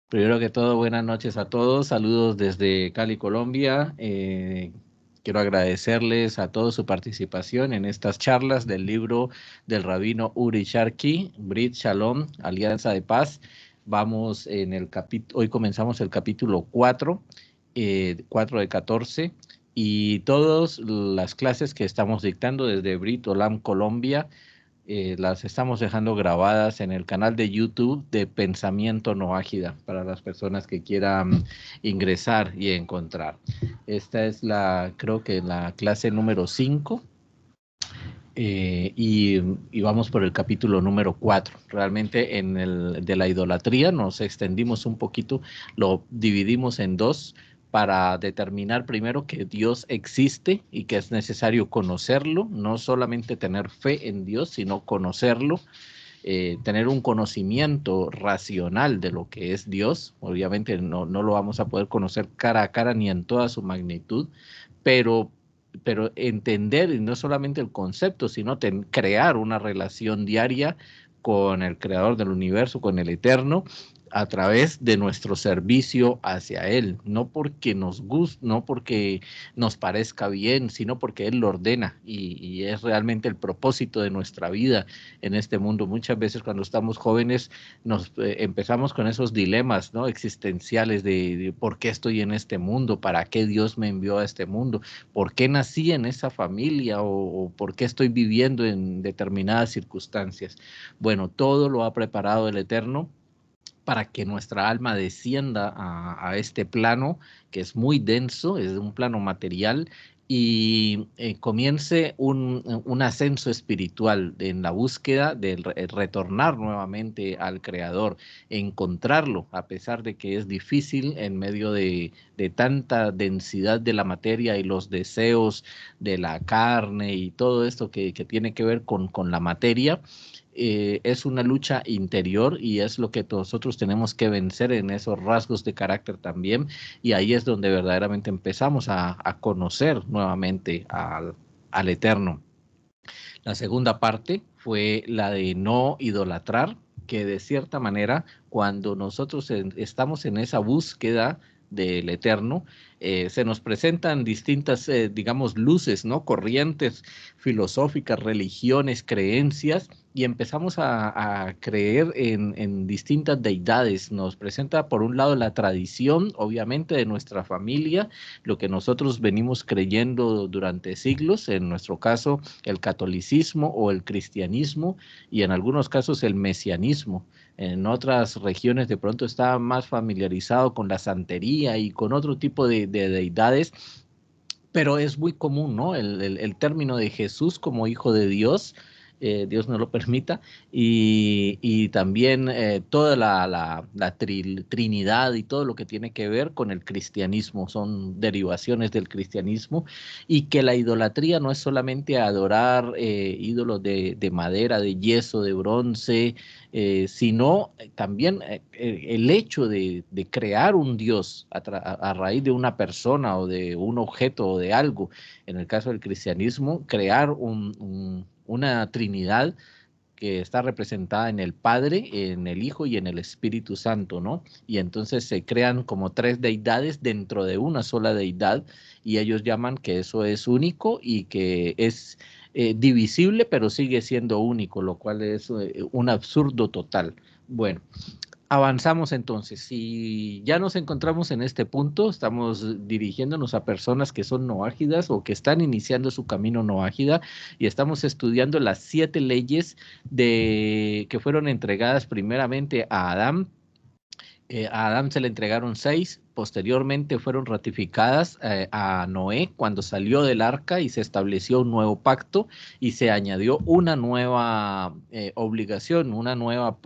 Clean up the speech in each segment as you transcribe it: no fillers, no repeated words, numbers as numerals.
Primero que todo, buenas noches a todos. Saludos desde Cali, Colombia. Quiero agradecerles a todos su participación en estas charlas del libro del rabino Uri Sharkey, Brit Shalom, Alianza de Paz. Hoy comenzamos el capítulo 4, 4 de 14, y todas las clases que estamos dictando desde Brit Olam, Colombia, las estamos dejando grabadas en el canal de YouTube de Pensamiento No Ágida para las personas que quieran ingresar y encontrar. Esta es creo que la clase número 5, y vamos por el capítulo número 4. Realmente en el de la idolatría nos extendimos un poquito, lo dividimos en dos para determinar primero que Dios existe y que es necesario conocerlo, no solamente tener fe en Dios, sino conocerlo, tener un conocimiento racional de lo que es Dios. Obviamente no lo vamos a poder conocer cara a cara ni en toda su magnitud, pero entender no solamente el concepto, sino crear una relación diaria con el creador del universo, con el eterno, a través de nuestro servicio hacia él, no porque nos guste, no porque nos parezca bien, sino porque él lo ordena y es realmente el propósito de nuestra vida en este mundo. Muchas veces cuando estamos jóvenes nos empezamos con esos dilemas, ¿no?, existenciales de por qué estoy en este mundo, para qué Dios me envió a este mundo, por qué nací en esa familia o por qué estoy viviendo en determinadas circunstancias. Bueno, todo lo ha preparado el Eterno para que nuestra alma descienda a este plano que es muy denso, es un plano material, y comience un ascenso espiritual en la búsqueda de retornar nuevamente al Creador, encontrarlo, a pesar de que es difícil en medio de tanta densidad de la materia y los deseos de la carne y todo esto que tiene que ver con la materia. Es una lucha interior y es lo que nosotros tenemos que vencer en esos rasgos de carácter también, y ahí es donde verdaderamente empezamos a conocer nuevamente al Eterno. La segunda parte fue la de no idolatrar, que de cierta manera, cuando nosotros estamos en esa búsqueda del Eterno, se nos presentan distintas, digamos, luces, ¿no?, corrientes filosóficas, religiones, creencias, y empezamos a creer en distintas deidades. Nos presenta, por un lado, la tradición, obviamente, de nuestra familia, lo que nosotros venimos creyendo durante siglos, en nuestro caso, el catolicismo o el cristianismo, y en algunos casos el mesianismo. En otras regiones de pronto está más familiarizado con la santería y con otro tipo de deidades, pero es muy común, ¿no?, el término de Jesús como hijo de Dios, Dios no lo permita, y también toda la Trinidad y todo lo que tiene que ver con el cristianismo, son derivaciones del cristianismo, y que la idolatría no es solamente adorar ídolos de madera, de yeso, de bronce, sino también el hecho de crear un Dios a raíz de una persona o de un objeto o de algo. En el caso del cristianismo, crear una Trinidad que está representada en el Padre, en el Hijo y en el Espíritu Santo, ¿no? Y entonces se crean como tres deidades dentro de una sola deidad, y ellos llaman que eso es único y que es divisible, pero sigue siendo único, lo cual es un absurdo total. Bueno, avanzamos entonces. Si ya nos encontramos en este punto, estamos dirigiéndonos a personas que son noágidas o que están iniciando su camino noágida, y estamos estudiando las 7 leyes que fueron entregadas primeramente a Adán. A Adán se le entregaron 6, posteriormente fueron ratificadas a Noé cuando salió del arca y se estableció un nuevo pacto y se añadió una nueva obligación, una nueva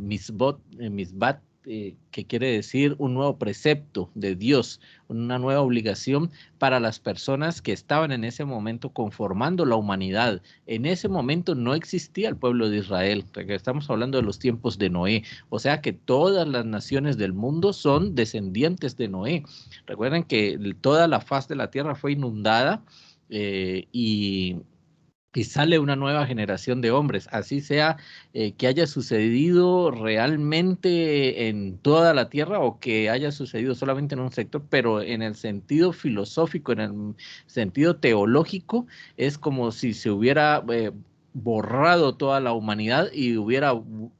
misbat, que quiere decir un nuevo precepto de Dios, una nueva obligación para las personas que estaban en ese momento conformando la humanidad. En ese momento no existía el pueblo de Israel, porque estamos hablando de los tiempos de Noé. O sea que todas las naciones del mundo son descendientes de Noé. Recuerden que toda la faz de la tierra fue inundada, y y sale una nueva generación de hombres, así sea que haya sucedido realmente en toda la tierra o que haya sucedido solamente en un sector, pero en el sentido filosófico, en el sentido teológico, es como si se hubiera borrado toda la humanidad y hubiera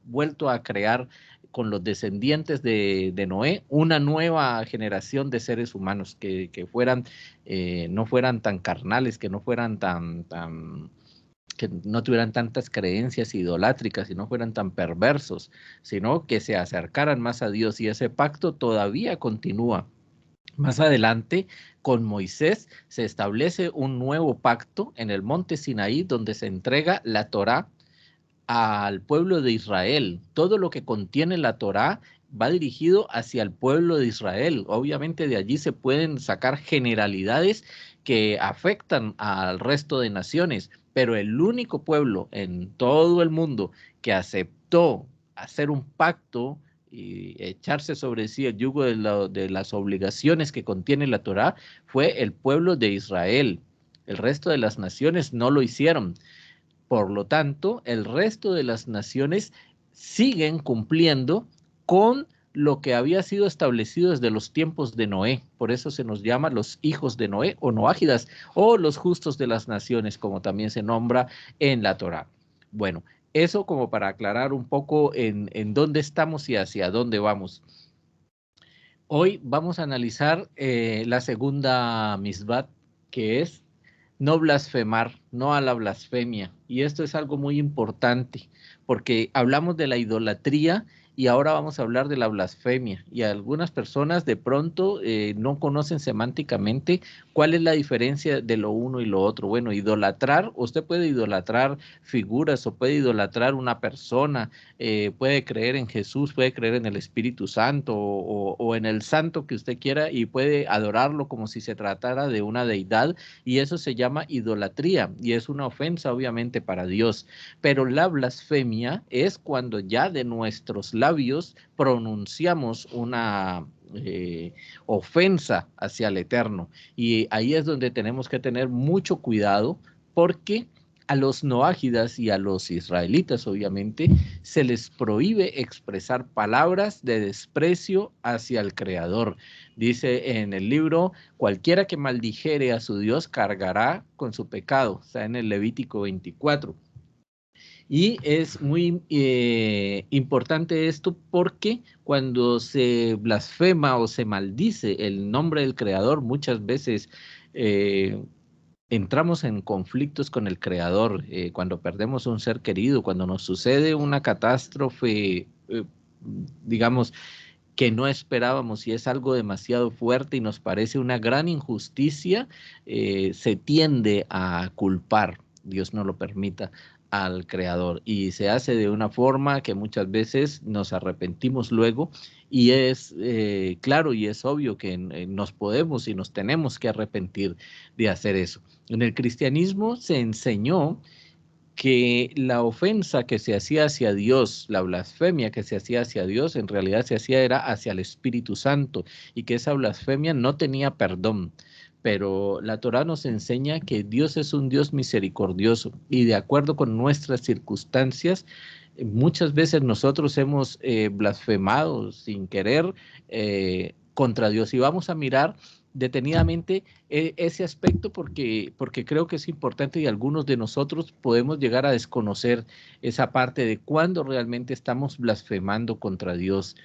vuelto a crear con los descendientes de Noé una nueva generación de seres humanos que fueran, no fueran tan carnales, que no fueran que no tuvieran tantas creencias idolátricas y no fueran tan perversos, sino que se acercaran más a Dios, y ese pacto todavía continúa. Más adelante, con Moisés se establece un nuevo pacto en el monte Sinaí, donde se entrega la Torá al pueblo de Israel. Todo lo que contiene la Torá va dirigido hacia el pueblo de Israel. Obviamente de allí se pueden sacar generalidades que afectan al resto de naciones, pero el único pueblo en todo el mundo que aceptó hacer un pacto y echarse sobre sí el yugo de las obligaciones que contiene la Torá fue el pueblo de Israel. El resto de las naciones no lo hicieron. Por lo tanto, el resto de las naciones siguen cumpliendo con lo que había sido establecido desde los tiempos de Noé. Por eso se nos llama los hijos de Noé o noágidas o los justos de las naciones, como también se nombra en la Torá. Bueno, eso como para aclarar un poco en dónde estamos y hacia dónde vamos. Hoy vamos a analizar la segunda misbat, que es no blasfemar, no a la blasfemia. Y esto es algo muy importante, porque hablamos de la idolatría y ahora vamos a hablar de la blasfemia. Y algunas personas de pronto no conocen semánticamente cuál es la diferencia de lo uno y lo otro. Bueno, idolatrar, usted puede idolatrar figuras o puede idolatrar una persona, puede creer en Jesús, puede creer en el Espíritu Santo o en el santo que usted quiera y puede adorarlo como si se tratara de una deidad, y eso se llama idolatría y es una ofensa obviamente para Dios. Pero la blasfemia es cuando ya de nuestros labios pronunciamos una ofensa hacia el Eterno, y ahí es donde tenemos que tener mucho cuidado, porque a los noágidas y a los israelitas, obviamente, se les prohíbe expresar palabras de desprecio hacia el Creador. Dice en el libro: cualquiera que maldijere a su Dios cargará con su pecado. Está en el Levítico 24. Y es muy importante esto, porque cuando se blasfema o se maldice el nombre del Creador, muchas veces entramos en conflictos con el Creador, cuando perdemos un ser querido, cuando nos sucede una catástrofe, digamos, que no esperábamos y es algo demasiado fuerte y nos parece una gran injusticia, se tiende a culpar, Dios no lo permita, al Creador, y se hace de una forma que muchas veces nos arrepentimos luego, y es claro y es obvio que nos podemos y nos tenemos que arrepentir de hacer eso. En el cristianismo se enseñó que la ofensa que se hacía hacia Dios, la blasfemia que se hacía hacia Dios, en realidad se hacía era hacia el Espíritu Santo, y que esa blasfemia no tenía perdón. Pero la Torá nos enseña que Dios es un Dios misericordioso, y de acuerdo con nuestras circunstancias, muchas veces nosotros hemos blasfemado sin querer contra Dios, y vamos a mirar detenidamente ese aspecto, porque creo que es importante, y algunos de nosotros podemos llegar a desconocer esa parte de cuándo realmente estamos blasfemando contra Dios.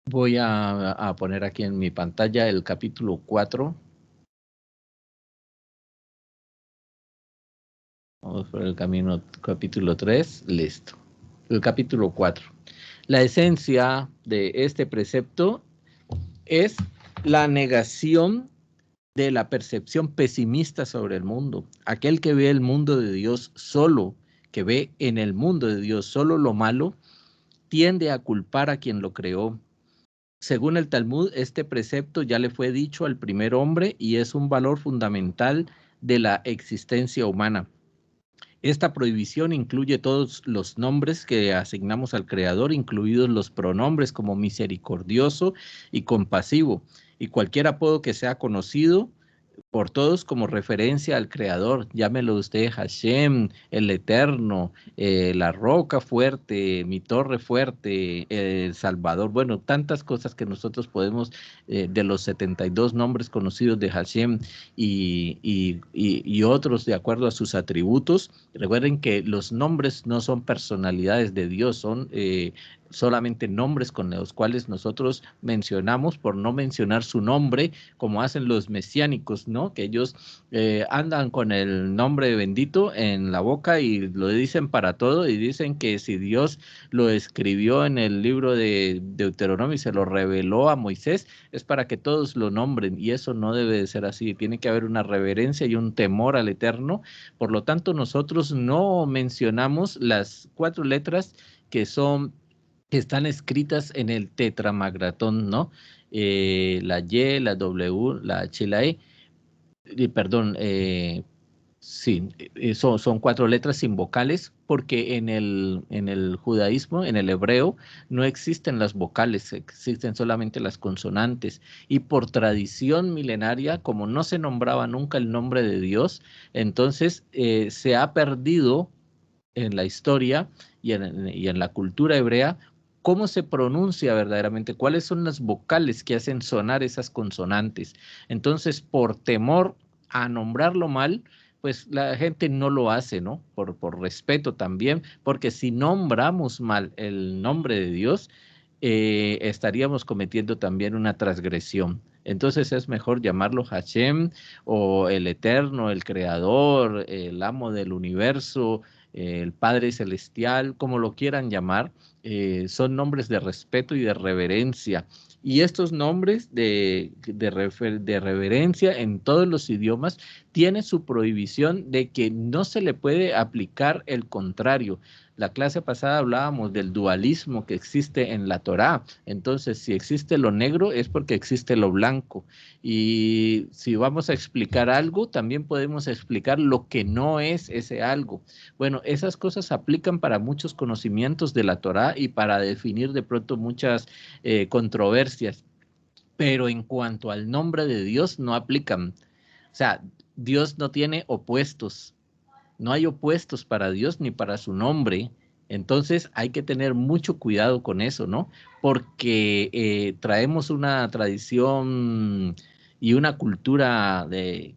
Voy a poner aquí en mi pantalla el capítulo 4. Vamos por el camino, capítulo 3, listo. El capítulo 4. La esencia de este precepto es la negación de la percepción pesimista sobre el mundo. Aquel que ve el mundo de Dios solo, que ve en el mundo de Dios solo lo malo, tiende a culpar a quien lo creó. Según el Talmud, este precepto ya le fue dicho al primer hombre y es un valor fundamental de la existencia humana. Esta prohibición incluye todos los nombres que asignamos al Creador, incluidos los pronombres como misericordioso y compasivo, y cualquier apodo que sea conocido por todos como referencia al Creador. Llámelo usted Hashem, el Eterno, la roca fuerte, mi torre fuerte, el Salvador. Bueno, tantas cosas que nosotros podemos, de los 72 nombres conocidos de Hashem y otros de acuerdo a sus atributos. Recuerden que los nombres no son personalidades de Dios, son solamente nombres con los cuales nosotros mencionamos por no mencionar su nombre, como hacen los mesiánicos, ¿no? Que ellos andan con el nombre bendito en la boca y lo dicen para todo, y dicen que si Dios lo escribió en el libro de Deuteronomio y se lo reveló a Moisés, es para que todos lo nombren, y eso no debe de ser así. Tiene que haber una reverencia y un temor al Eterno. Por lo tanto, nosotros no mencionamos las 4 letras que están escritas en el Tetramagratón, ¿no? La Y, la W, la H y la E. Perdón, sí, son 4 letras sin vocales, porque en el judaísmo, en el hebreo, no existen las vocales, existen solamente las consonantes. Y por tradición milenaria, como no se nombraba nunca el nombre de Dios, entonces se ha perdido en la historia y en la cultura hebrea cómo se pronuncia verdaderamente, cuáles son las vocales que hacen sonar esas consonantes. Entonces, por temor a nombrarlo mal, pues la gente no lo hace, ¿no? Por respeto también, porque si nombramos mal el nombre de Dios, estaríamos cometiendo también una transgresión. Entonces es mejor llamarlo Hashem, o el Eterno, el Creador, el Amo del Universo, el Padre Celestial, como lo quieran llamar. Son nombres de respeto y de reverencia. Y estos nombres de reverencia en todos los idiomas tienen su prohibición de que no se le puede aplicar el contrario. La clase pasada hablábamos del dualismo que existe en la Torá. Entonces, si existe lo negro es porque existe lo blanco. Y si vamos a explicar algo, también podemos explicar lo que no es ese algo. Bueno, esas cosas aplican para muchos conocimientos de la Torá y para definir de pronto muchas controversias. Pero en cuanto al nombre de Dios, no aplican. O sea, Dios no tiene opuestos. No hay opuestos para Dios ni para su nombre. Entonces hay que tener mucho cuidado con eso, ¿no? Porque traemos una tradición y una cultura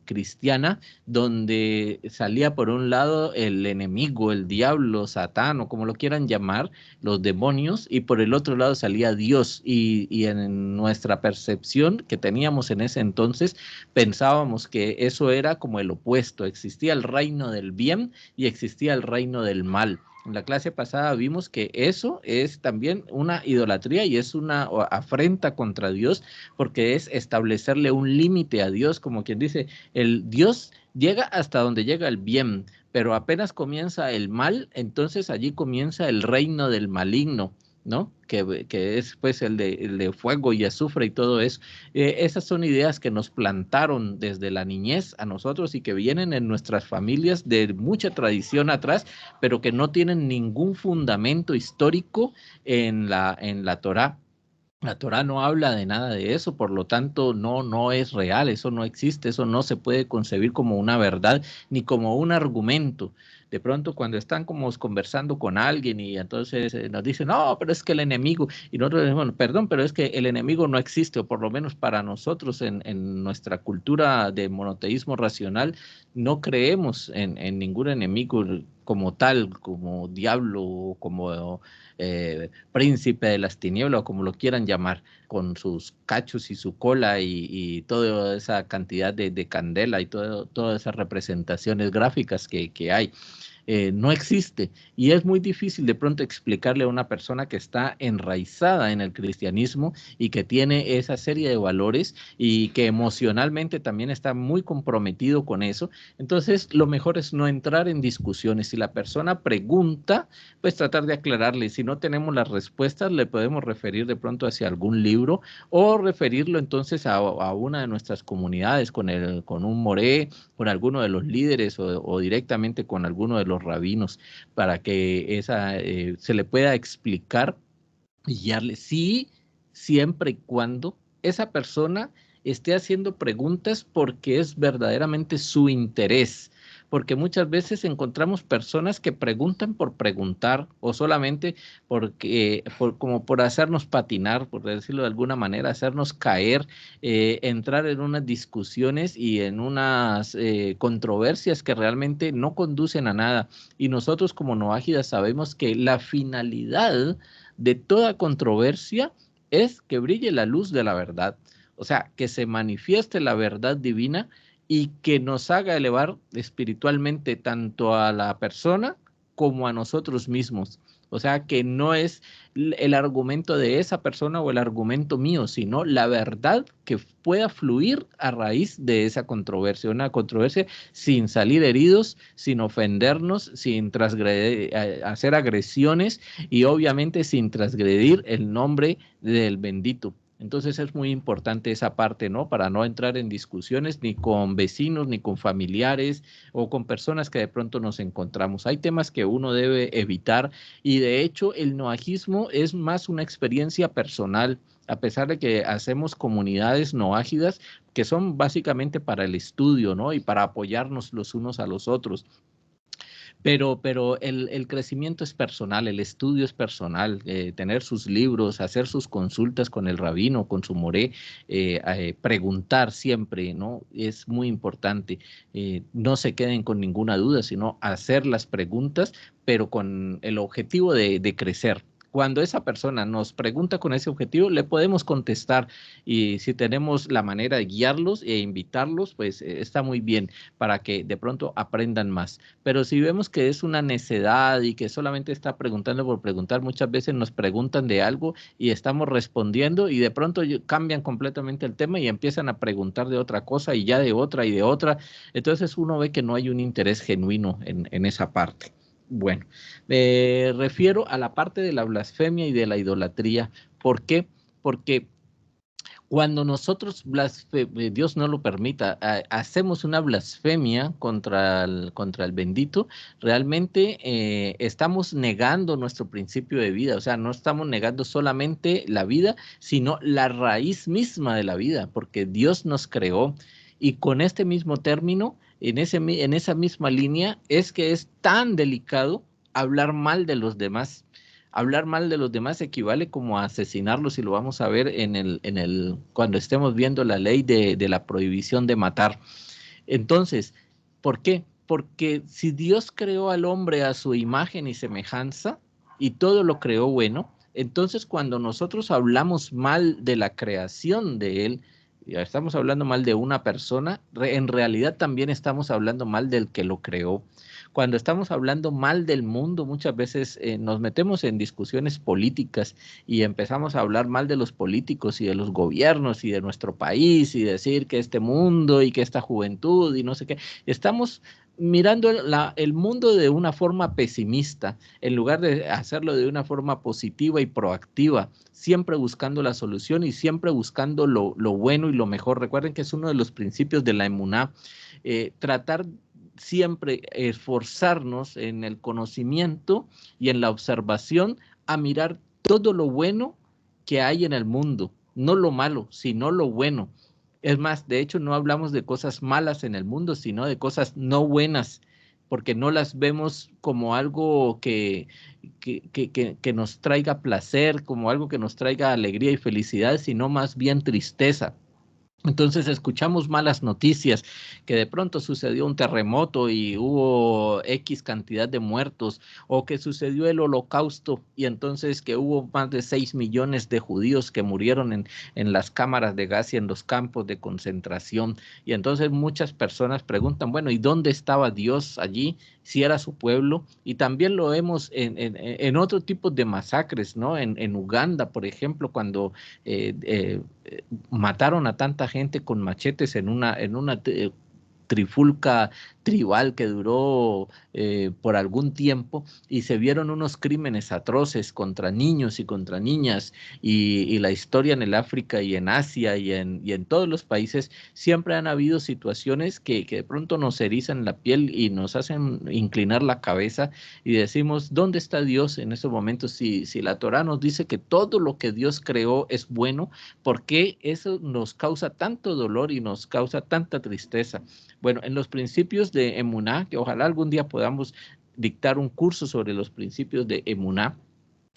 cristiana donde salía por un lado el enemigo, el diablo, Satán o como lo quieran llamar, los demonios, y por el otro lado salía Dios. Y en nuestra percepción que teníamos en ese entonces, pensábamos que eso era como el opuesto. Existía el reino del bien y existía el reino del mal. En la clase pasada vimos que eso es también una idolatría y es una afrenta contra Dios, porque es establecerle un límite a Dios, como quien dice, el Dios llega hasta donde llega el bien, pero apenas comienza el mal, entonces allí comienza el reino del maligno, ¿no? Que es pues el de fuego y azufre y todo eso. Esas son ideas que nos plantaron desde la niñez a nosotros y que vienen en nuestras familias de mucha tradición atrás, pero que no tienen ningún fundamento histórico en la Torá. La Torá no habla de nada de eso, por lo tanto no es real, eso no existe, eso no se puede concebir como una verdad ni como un argumento. De pronto cuando están como conversando con alguien y entonces nos dicen, no, pero es que el enemigo, y nosotros decimos, bueno, perdón, pero es que el enemigo no existe, o por lo menos para nosotros en nuestra cultura de monoteísmo racional, no creemos en ningún enemigo como tal, como diablo, o como príncipe de las tinieblas, o como lo quieran llamar, con sus cachos y su cola y toda esa cantidad de candela y todas esas representaciones gráficas que hay. No existe, y es muy difícil de pronto explicarle a una persona que está enraizada en el cristianismo y que tiene esa serie de valores y que emocionalmente también está muy comprometido con eso. Entonces lo mejor es no entrar en discusiones. Si la persona pregunta, pues tratar de aclararle. Si no tenemos las respuestas, le podemos referir de pronto hacia algún libro, o referirlo entonces a una de nuestras comunidades, con un moré, con alguno de los líderes, o directamente con alguno de los rabinos, para que se le pueda explicar y guiarle. Sí, siempre y cuando esa persona esté haciendo preguntas porque es verdaderamente su interés. Porque muchas veces encontramos personas que preguntan por preguntar o solamente como por hacernos patinar, por decirlo de alguna manera, hacernos caer, entrar en unas discusiones y en unas controversias que realmente no conducen a nada. Y nosotros como Noágidas sabemos que la finalidad de toda controversia es que brille la luz de la verdad. O sea, que se manifieste la verdad divina y que nos haga elevar espiritualmente tanto a la persona como a nosotros mismos. O sea, que no es el argumento de esa persona o el argumento mío, sino la verdad que pueda fluir a raíz de esa controversia. Una controversia sin salir heridos, sin ofendernos, sin hacer agresiones y obviamente sin transgredir el nombre del bendito. Entonces es muy importante esa parte, ¿no? Para no entrar en discusiones ni con vecinos, ni con familiares o con personas que de pronto nos encontramos. Hay temas que uno debe evitar y de hecho el noajismo es más una experiencia personal, a pesar de que hacemos comunidades noágidas que son básicamente para el estudio, ¿no? Y para apoyarnos los unos a los otros. Pero el crecimiento es personal, el estudio es personal, tener sus libros, hacer sus consultas con el rabino, con su moré, preguntar siempre, ¿no? Es muy importante. No se queden con ninguna duda, sino hacer las preguntas, pero con el objetivo de crecer. Cuando esa persona nos pregunta con ese objetivo, le podemos contestar y si tenemos la manera de guiarlos e invitarlos, pues está muy bien para que de pronto aprendan más. Pero si vemos que es una necedad y que solamente está preguntando por preguntar, muchas veces nos preguntan de algo y estamos respondiendo y de pronto cambian completamente el tema y empiezan a preguntar de otra cosa y ya de otra y de otra. Entonces uno ve que no hay un interés genuino en esa parte. Bueno, me refiero a la parte de la blasfemia y de la idolatría. ¿Por qué? Porque cuando nosotros, Dios no lo permita, hacemos una blasfemia contra el bendito, realmente estamos negando nuestro principio de vida. O sea, no estamos negando solamente la vida, sino la raíz misma de la vida, porque Dios nos creó. Y con este mismo término, en esa misma línea, es que es tan delicado hablar mal de los demás. Hablar mal de los demás equivale como a asesinarlos y lo vamos a ver cuando estemos viendo la ley de la prohibición de matar. Entonces, ¿por qué? Porque si Dios creó al hombre a su imagen y semejanza y todo lo creó bueno, entonces cuando nosotros hablamos mal de la creación de él, ya estamos hablando mal de una persona, en realidad también estamos hablando mal del que lo creó. Cuando estamos hablando mal del mundo, muchas veces nos metemos en discusiones políticas y empezamos a hablar mal de los políticos y de los gobiernos y de nuestro país y decir que este mundo y que esta juventud y no sé qué. Estamos mirando el mundo de una forma pesimista, en lugar de hacerlo de una forma positiva y proactiva, siempre buscando la solución y siempre buscando lo bueno y lo mejor. Recuerden que es uno de los principios de la emuná, tratar siempre esforzarnos en el conocimiento y en la observación a mirar todo lo bueno que hay en el mundo, no lo malo, sino lo bueno. Es más, de hecho, no hablamos de cosas malas en el mundo, sino de cosas no buenas, porque no las vemos como algo que nos traiga placer, como algo que nos traiga alegría y felicidad, sino más bien tristeza. Entonces escuchamos malas noticias, que de pronto sucedió un terremoto y hubo X cantidad de muertos, o que sucedió el holocausto y entonces que hubo más de 6 millones de judíos que murieron en las cámaras de gas y en los campos de concentración. Y entonces muchas personas preguntan, bueno, ¿y dónde estaba Dios allí? Si era su pueblo. Y también lo vemos en otro tipo de masacres, ¿no? En Uganda, por ejemplo, cuando mataron a tanta gente con machetes en una trifulca tribal que duró por algún tiempo, y se vieron unos crímenes atroces contra niños y contra niñas, y la historia en el África y en Asia y en todos los países siempre han habido situaciones que de pronto nos erizan la piel y nos hacen inclinar la cabeza y decimos, ¿dónde está Dios en esos momentos? Si la Torá nos dice que todo lo que Dios creó es bueno, ¿por qué eso nos causa tanto dolor y nos causa tanta tristeza? Bueno, en los principios de Emuná, que ojalá algún día podamos dictar un curso sobre los principios de Emuná,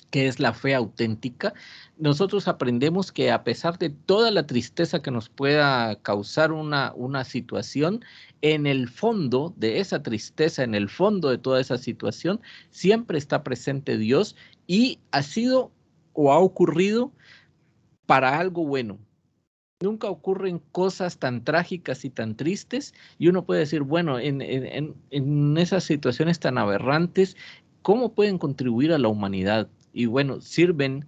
que es la fe auténtica, nosotros aprendemos que a pesar de toda la tristeza que nos pueda causar una situación, en el fondo de esa tristeza, en el fondo de toda esa situación, siempre está presente Dios, y ha sido o ha ocurrido para algo bueno. Nunca ocurren cosas tan trágicas y tan tristes, y uno puede decir, bueno, en esas situaciones tan aberrantes, ¿cómo pueden contribuir a la humanidad? Y bueno, sirven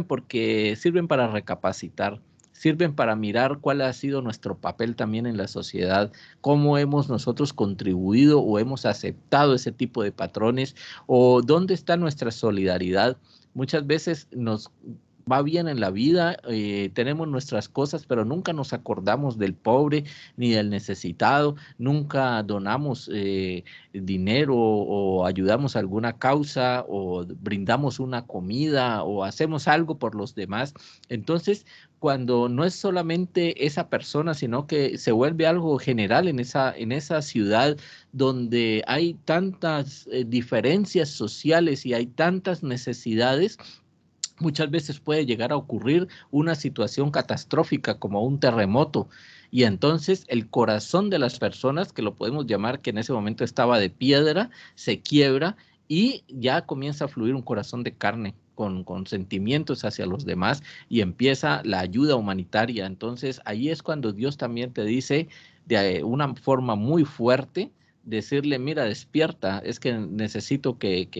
porque sirven para recapacitar, sirven para mirar cuál ha sido nuestro papel también en la sociedad, cómo hemos nosotros contribuido o hemos aceptado ese tipo de patrones, o dónde está nuestra solidaridad. Muchas veces nos va bien en la vida, tenemos nuestras cosas, pero nunca nos acordamos del pobre ni del necesitado, nunca donamos dinero o ayudamos a alguna causa o brindamos una comida o hacemos algo por los demás. Entonces, cuando no es solamente esa persona, sino que se vuelve algo general en esa ciudad donde hay tantas diferencias sociales y hay tantas necesidades, muchas veces puede llegar a ocurrir una situación catastrófica como un terremoto, y entonces el corazón de las personas, que lo podemos llamar que en ese momento estaba de piedra, se quiebra y ya comienza a fluir un corazón de carne con sentimientos hacia los demás, y empieza la ayuda humanitaria. Entonces ahí es cuando Dios también te dice de una forma muy fuerte, decirle, mira, despierta, es que necesito que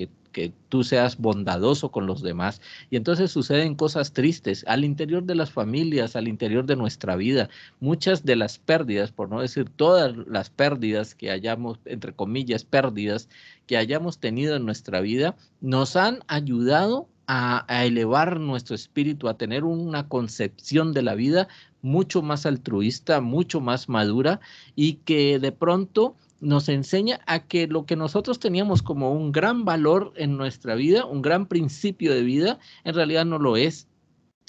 tú seas bondadoso con los demás. Y entonces suceden cosas tristes al interior de las familias, al interior de nuestra vida. Muchas de las pérdidas, por no decir todas las pérdidas que hayamos, entre comillas, pérdidas que hayamos tenido en nuestra vida, nos han ayudado a elevar nuestro espíritu, a tener una concepción de la vida mucho más altruista, mucho más madura, y que de pronto nos enseña a que lo que nosotros teníamos como un gran valor en nuestra vida, un gran principio de vida, en realidad no lo es.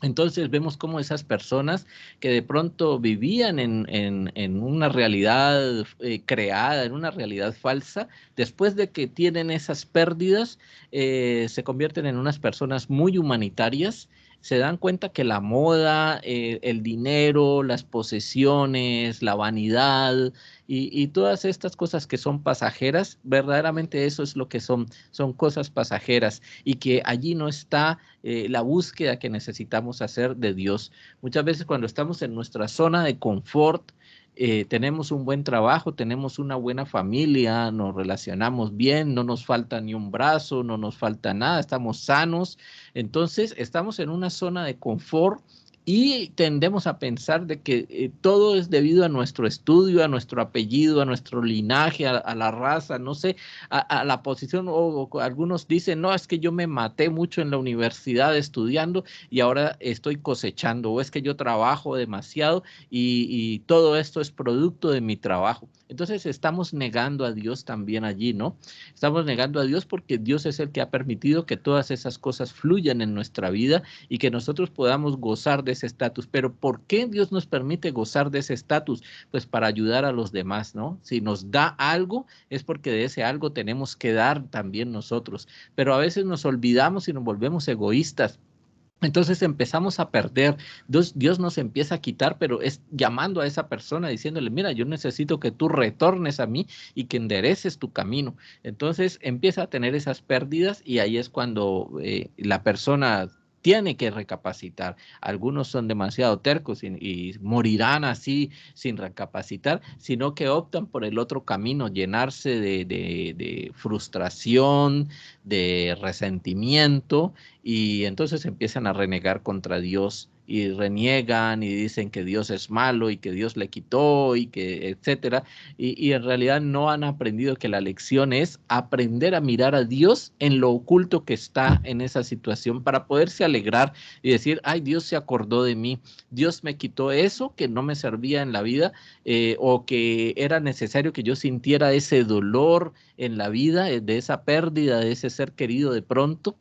Entonces vemos cómo esas personas que de pronto vivían en una realidad creada, en una realidad falsa, después de que tienen esas pérdidas, se convierten en unas personas muy humanitarias. Se dan cuenta que la moda, el dinero, las posesiones, la vanidad y todas estas cosas que son pasajeras, verdaderamente eso es lo que son cosas pasajeras, y que allí no está la búsqueda que necesitamos hacer de Dios. Muchas veces cuando estamos en nuestra zona de confort, tenemos un buen trabajo, tenemos una buena familia, nos relacionamos bien, no nos falta ni un brazo, no nos falta nada, estamos sanos. Entonces estamos en una zona de confort y tendemos a pensar de que todo es debido a nuestro estudio, a nuestro apellido, a nuestro linaje, a la raza, no sé, a la posición, o algunos dicen, no, es que yo me maté mucho en la universidad estudiando y ahora estoy cosechando, o es que yo trabajo demasiado y todo esto es producto de mi trabajo. Entonces estamos negando a Dios también allí, ¿no? Estamos negando a Dios porque Dios es el que ha permitido que todas esas cosas fluyan en nuestra vida y que nosotros podamos gozar de ese estatus. Pero ¿por qué Dios nos permite gozar de ese estatus? Pues para ayudar a los demás, ¿no? Si nos da algo, es porque de ese algo tenemos que dar también nosotros. Pero a veces nos olvidamos y nos volvemos egoístas. Entonces empezamos a perder, Dios nos empieza a quitar, pero es llamando a esa persona, diciéndole, mira, yo necesito que tú retornes a mí y que endereces tu camino. Entonces empieza a tener esas pérdidas, y ahí es cuando la persona tiene que recapacitar. Algunos son demasiado tercos y morirán así sin recapacitar, sino que optan por el otro camino, llenarse de frustración, de resentimiento, y entonces empiezan a renegar contra Dios y reniegan y dicen que Dios es malo y que Dios le quitó y que etcétera, y en realidad no han aprendido que la lección es aprender a mirar a Dios en lo oculto que está en esa situación para poderse alegrar y decir, ay, Dios se acordó de mí, Dios me quitó eso que no me servía en la vida, o que era necesario que yo sintiera ese dolor en la vida, de esa pérdida de ese ser querido de pronto,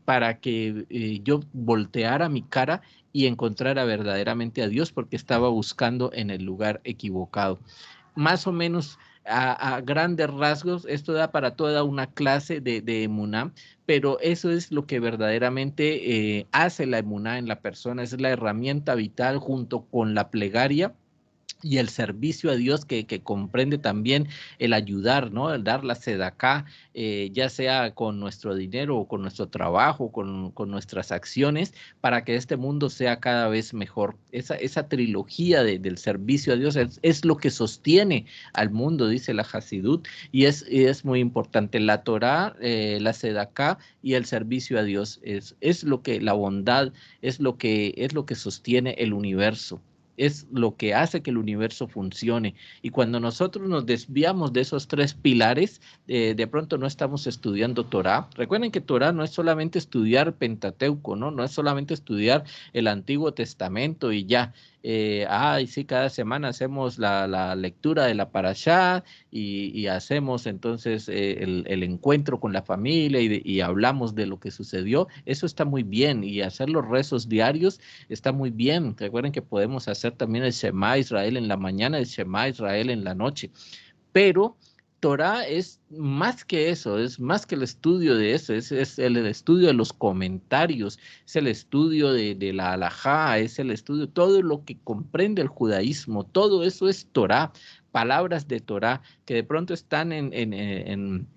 para que yo volteara mi cara y encontrara verdaderamente a Dios, porque estaba buscando en el lugar equivocado. Más o menos a grandes rasgos, esto da para toda una clase de emuná, pero eso es lo que verdaderamente hace la emuná en la persona, es la herramienta vital junto con la plegaria y el servicio a Dios que comprende también el ayudar, ¿no? El dar la sedaká, ya sea con nuestro dinero o con nuestro trabajo, con nuestras acciones, para que este mundo sea cada vez mejor. Esa trilogía del servicio a Dios es lo que sostiene al mundo, dice la Hasidut, y es muy importante. La Torá, la sedaká y el servicio a Dios es lo que, la bondad, es lo que sostiene el universo, es lo que hace que el universo funcione. Y cuando nosotros nos desviamos de esos tres pilares, de pronto no estamos estudiando Torá. Recuerden que Torá no es solamente estudiar Pentateuco, ¿no? No es solamente estudiar el Antiguo Testamento y ya. Sí, cada semana hacemos la lectura de la Parashá y hacemos entonces el encuentro con la familia y hablamos de lo que sucedió. Eso está muy bien, y hacer los rezos diarios está muy bien. Recuerden que podemos hacer también el Shema Israel en la mañana, el Shema Israel en la noche, pero Torah es más que eso, es más que el estudio de eso, es el estudio de los comentarios, es el estudio de la halajá, es el estudio, todo lo que comprende el judaísmo, todo eso es Torah, palabras de Torah que de pronto están en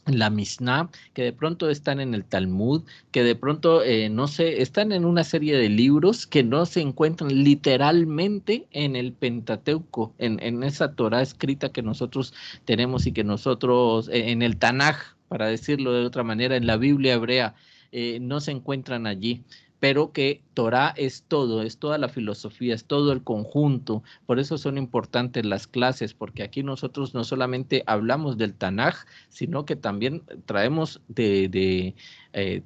la Mishnah, que de pronto están en el Talmud, que de pronto, no sé, están en una serie de libros que no se encuentran literalmente en el Pentateuco, en esa Torah escrita que nosotros tenemos y que nosotros, en el Tanaj, para decirlo de otra manera, en la Biblia hebrea, no se encuentran allí. Pero que Torah es todo, es toda la filosofía, es todo el conjunto. Por eso son importantes las clases, porque aquí nosotros no solamente hablamos del Tanaj, sino que también traemos de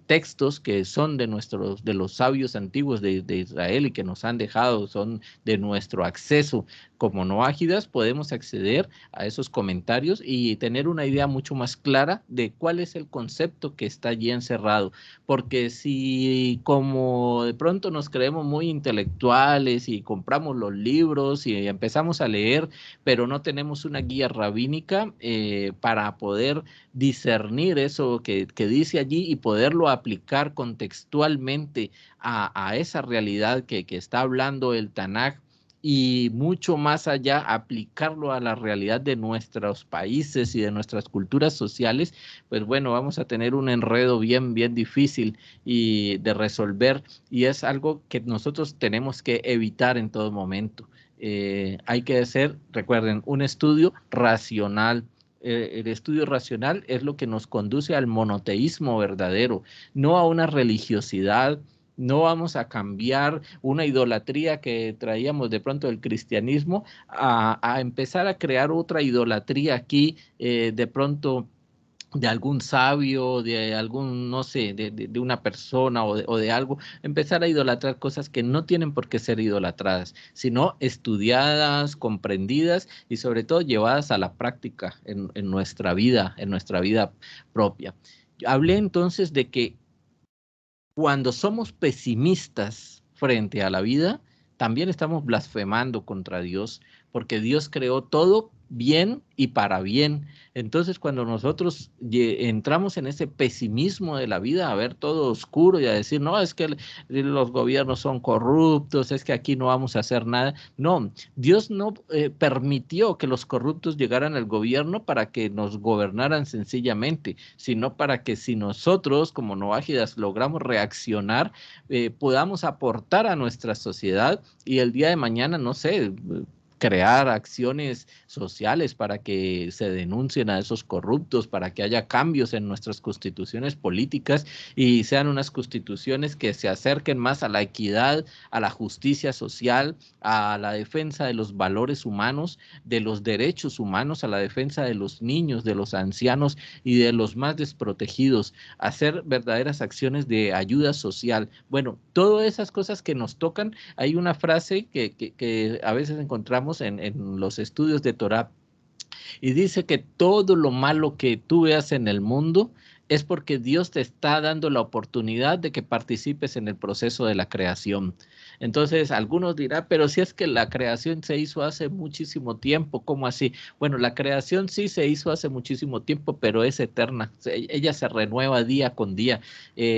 textos que son de los sabios antiguos de Israel y que nos han dejado, son de nuestro acceso. Como noágidas podemos acceder a esos comentarios y tener una idea mucho más clara de cuál es el concepto que está allí encerrado. Porque si como de pronto nos creemos muy intelectuales y compramos los libros y empezamos a leer, pero no tenemos una guía rabínica para poder discernir eso que dice allí y poderlo aplicar contextualmente a esa realidad que está hablando el Tanaj, y mucho más allá aplicarlo a la realidad de nuestros países y de nuestras culturas sociales, pues bueno, vamos a tener un enredo bien difícil y de resolver, y es algo que nosotros tenemos que evitar en todo momento. Hay que hacer, recuerden, un estudio racional. El estudio racional es lo que nos conduce al monoteísmo verdadero, no a una religiosidad. No vamos a cambiar una idolatría que traíamos de pronto del cristianismo a empezar a crear otra idolatría aquí, de pronto de algún sabio, de algún, no sé, de una persona o de algo, empezar a idolatrar cosas que no tienen por qué ser idolatradas, sino estudiadas, comprendidas y sobre todo llevadas a la práctica en nuestra vida propia. Hablé entonces de que cuando somos pesimistas frente a la vida, también estamos blasfemando contra Dios, porque Dios creó todo bien y para bien. Entonces, cuando nosotros entramos en ese pesimismo de la vida, a ver todo oscuro y a decir, no, es que los gobiernos son corruptos, es que aquí no vamos a hacer nada. No, Dios no permitió que los corruptos llegaran al gobierno para que nos gobernaran sencillamente, sino para que si nosotros como noágidas logramos reaccionar, podamos aportar a nuestra sociedad y el día de mañana, no sé, crear acciones sociales para que se denuncien a esos corruptos, para que haya cambios en nuestras constituciones políticas y sean unas constituciones que se acerquen más a la equidad, a la justicia social, a la defensa de los valores humanos, de los derechos humanos, a la defensa de los niños, de los ancianos y de los más desprotegidos, hacer verdaderas acciones de ayuda social. Bueno, todas esas cosas que nos tocan. Hay una frase que a veces encontramos en los estudios de Torá y dice que todo lo malo que tú veas en el mundo es porque Dios te está dando la oportunidad de que participes en el proceso de la creación. Entonces, algunos dirán, pero si es que la creación se hizo hace muchísimo tiempo, ¿cómo así? Bueno, la creación sí se hizo hace muchísimo tiempo, pero es eterna. Ella se renueva día con día.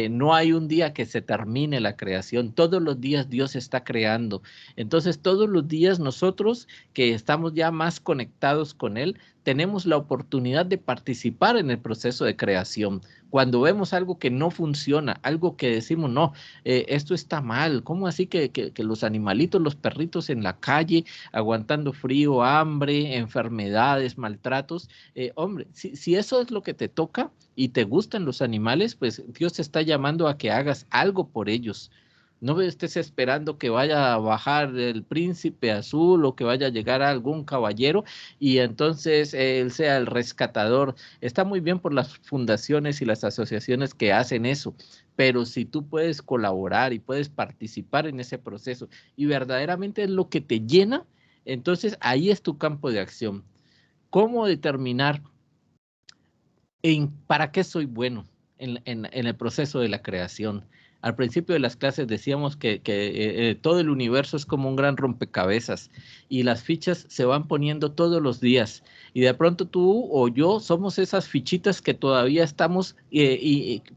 No hay un día que se termine la creación. Todos los días Dios está creando. Entonces, todos los días nosotros que estamos ya más conectados con Él, tenemos la oportunidad de participar en el proceso de creación. Cuando vemos algo que no funciona, algo que decimos, no, esto está mal, ¿cómo así que los animalitos, los perritos en la calle, aguantando frío, hambre, enfermedades, maltratos? Hombre, si eso es lo que te toca y te gustan los animales, pues Dios te está llamando a que hagas algo por ellos. No estés esperando que vaya a bajar el príncipe azul o que vaya a llegar algún caballero y entonces él sea el rescatador. Está muy bien por las fundaciones y las asociaciones que hacen eso, pero si tú puedes colaborar y puedes participar en ese proceso y verdaderamente es lo que te llena, entonces ahí es tu campo de acción. ¿Cómo determinar para qué soy bueno en el proceso de la creación? Al principio de las clases decíamos que todo el universo es como un gran rompecabezas y las fichas se van poniendo todos los días y de pronto tú o yo somos esas fichitas que todavía estamos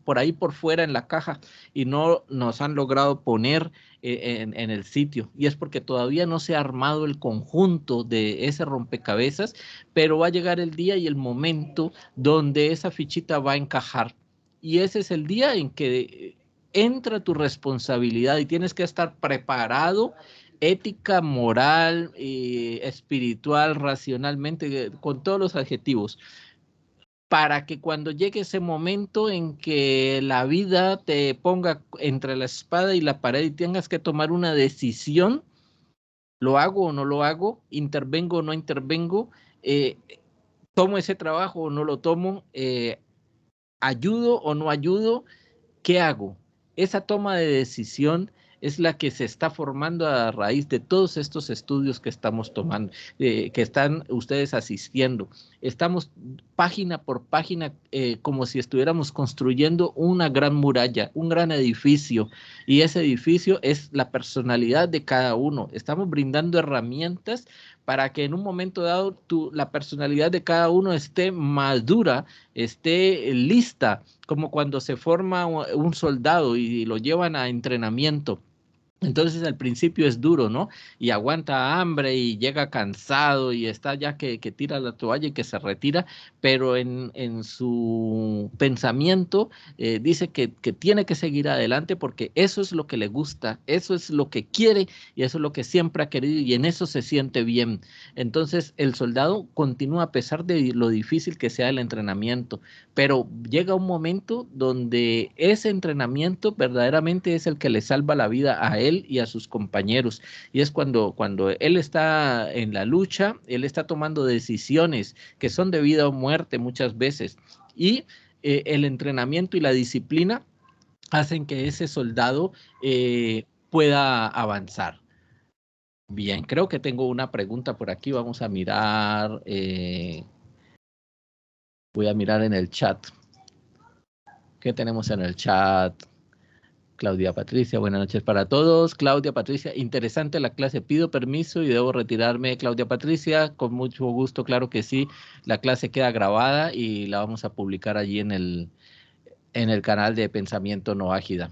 por ahí por fuera en la caja y no nos han logrado poner en el sitio, y es porque todavía no se ha armado el conjunto de ese rompecabezas, pero va a llegar el día y el momento donde esa fichita va a encajar y ese es el día en que entra tu responsabilidad y tienes que estar preparado ética, moral, espiritual, racionalmente, con todos los adjetivos, para que cuando llegue ese momento en que la vida te ponga entre la espada y la pared y tengas que tomar una decisión, ¿lo hago o no lo hago? ¿Intervengo o no intervengo? ¿Tomo ese trabajo o no lo tomo? ¿Ayudo o no ayudo? ¿Qué hago? Esa toma de decisión es la que se está formando a raíz de todos estos estudios que estamos tomando, que están ustedes asistiendo. Estamos página por página como si estuviéramos construyendo una gran muralla, un gran edificio, y ese edificio es la personalidad de cada uno. Estamos brindando herramientas para que en un momento dado la personalidad de cada uno esté madura, esté lista, como cuando se forma un soldado y lo llevan a entrenamiento. Entonces al principio es duro, ¿no? Y aguanta hambre y llega cansado y está ya que tira la toalla y que se retira, pero en su pensamiento dice que tiene que seguir adelante porque eso es lo que le gusta, eso es lo que quiere y eso es lo que siempre ha querido y en eso se siente bien. Entonces el soldado continúa a pesar de lo difícil que sea el entrenamiento, pero llega un momento donde ese entrenamiento verdaderamente es el que le salva la vida a él y a sus compañeros, y es cuando él está en la lucha, él está tomando decisiones que son de vida o muerte muchas veces, y el entrenamiento y la disciplina hacen que ese soldado pueda avanzar. Bien, creo que tengo una pregunta por aquí, vamos a mirar, voy a mirar en el chat. ¿Qué tenemos en el chat? Claudia Patricia, buenas noches para todos. Claudia Patricia, interesante la clase. Pido permiso y debo retirarme. Claudia Patricia, con mucho gusto, claro que sí. La clase queda grabada y la vamos a publicar allí en el canal de Pensamiento No Ágida.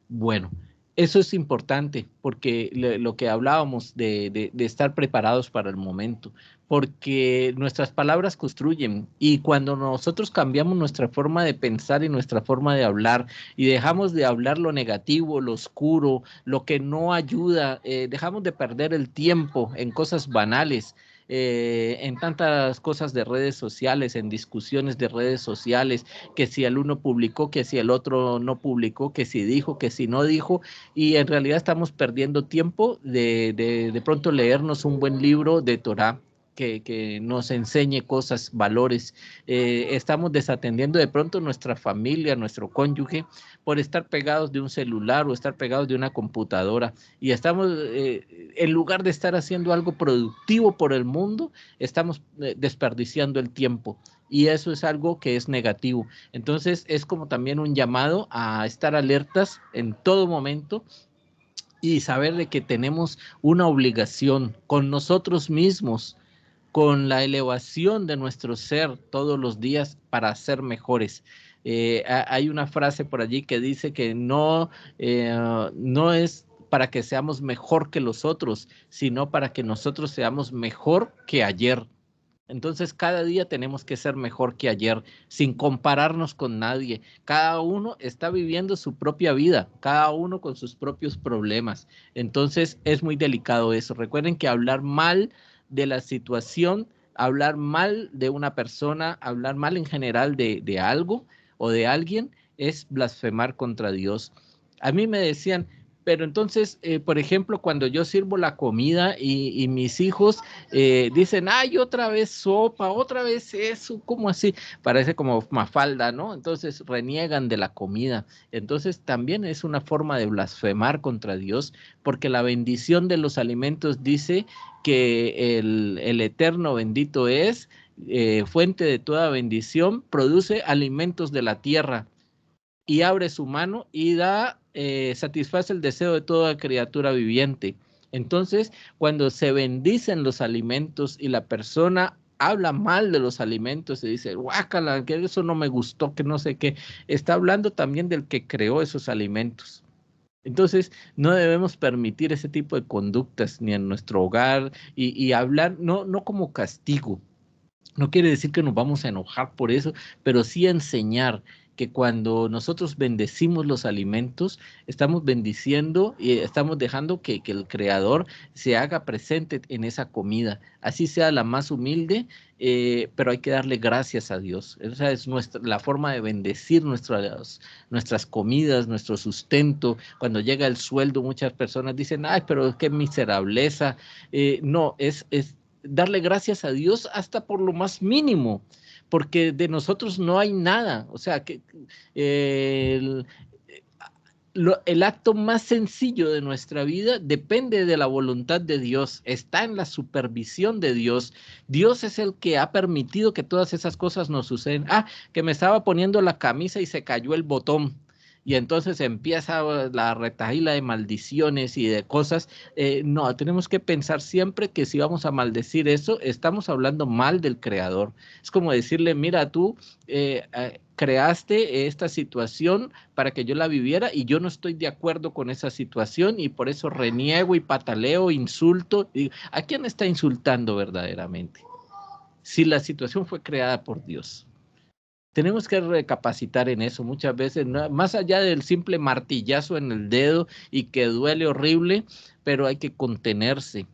Bueno, Eso es importante, porque lo que hablábamos de estar preparados para el momento, porque nuestras palabras construyen, y cuando nosotros cambiamos nuestra forma de pensar y nuestra forma de hablar y dejamos de hablar lo negativo, lo oscuro, lo que no ayuda, dejamos de perder el tiempo en cosas banales, en tantas cosas de redes sociales, en discusiones de redes sociales, que si el uno publicó, que si el otro no publicó, que si dijo, que si no dijo, y en realidad estamos perdiendo tiempo de pronto leernos un buen libro de Torah que nos enseñe cosas, valores. Estamos desatendiendo de pronto nuestra familia, nuestro cónyuge, por estar pegados de un celular o estar pegados de una computadora. Y estamos, en lugar de estar haciendo algo productivo por el mundo, estamos desperdiciando el tiempo. Y eso es algo que es negativo. Entonces es como también un llamado a estar alertas en todo momento y saber de que tenemos una obligación con nosotros mismos, con la elevación de nuestro ser todos los días para ser mejores. Hay una frase por allí que dice que no es para que seamos mejor que los otros, sino para que nosotros seamos mejor que ayer. Entonces, cada día tenemos que ser mejor que ayer, sin compararnos con nadie. Cada uno está viviendo su propia vida, cada uno con sus propios problemas. Entonces, es muy delicado eso. Recuerden que hablar mal de la situación, hablar mal de una persona, hablar mal en general de algo o de alguien, es blasfemar contra Dios. A mí me decían, pero entonces, por ejemplo, cuando yo sirvo la comida y mis hijos dicen, ay, otra vez sopa, otra vez eso, ¿cómo así? Parece como Mafalda, ¿no? Entonces reniegan de la comida. Entonces también es una forma de blasfemar contra Dios, porque la bendición de los alimentos dice que el eterno bendito es, fuente de toda bendición, produce alimentos de la tierra y abre su mano y da, satisface el deseo de toda criatura viviente. Entonces, cuando se bendicen los alimentos y la persona habla mal de los alimentos y dice, guácala, que eso no me gustó, que no sé qué, está hablando también del que creó esos alimentos. Entonces, no debemos permitir ese tipo de conductas ni en nuestro hogar y hablar no como castigo. No quiere decir que nos vamos a enojar por eso, pero sí enseñar que cuando nosotros bendecimos los alimentos, estamos bendiciendo y estamos dejando que el Creador se haga presente en esa comida, así sea la más humilde, pero hay que darle gracias a Dios. Esa es la forma de bendecir nuestras comidas, nuestro sustento. Cuando llega el sueldo, muchas personas dicen, ay, pero qué miserableza. No, es darle gracias a Dios hasta por lo más mínimo, porque de nosotros no hay nada. O sea, que el, el acto más sencillo de nuestra vida depende de la voluntad de Dios, está en la supervisión de Dios. Dios es el que ha permitido que todas esas cosas nos suceden. Ah, que me estaba poniendo la camisa y se cayó el botón. Y entonces empieza la retahíla de maldiciones y de cosas. No, tenemos que pensar siempre que si vamos a maldecir eso, estamos hablando mal del Creador. Es como decirle, mira, tú creaste esta situación para que yo la viviera y yo no estoy de acuerdo con esa situación y por eso reniego y pataleo, insulto. ¿A quién está insultando verdaderamente? Si la situación fue creada por Dios. Tenemos que recapacitar en eso muchas veces, más allá del simple martillazo en el dedo y que duele horrible, pero hay que contenerse.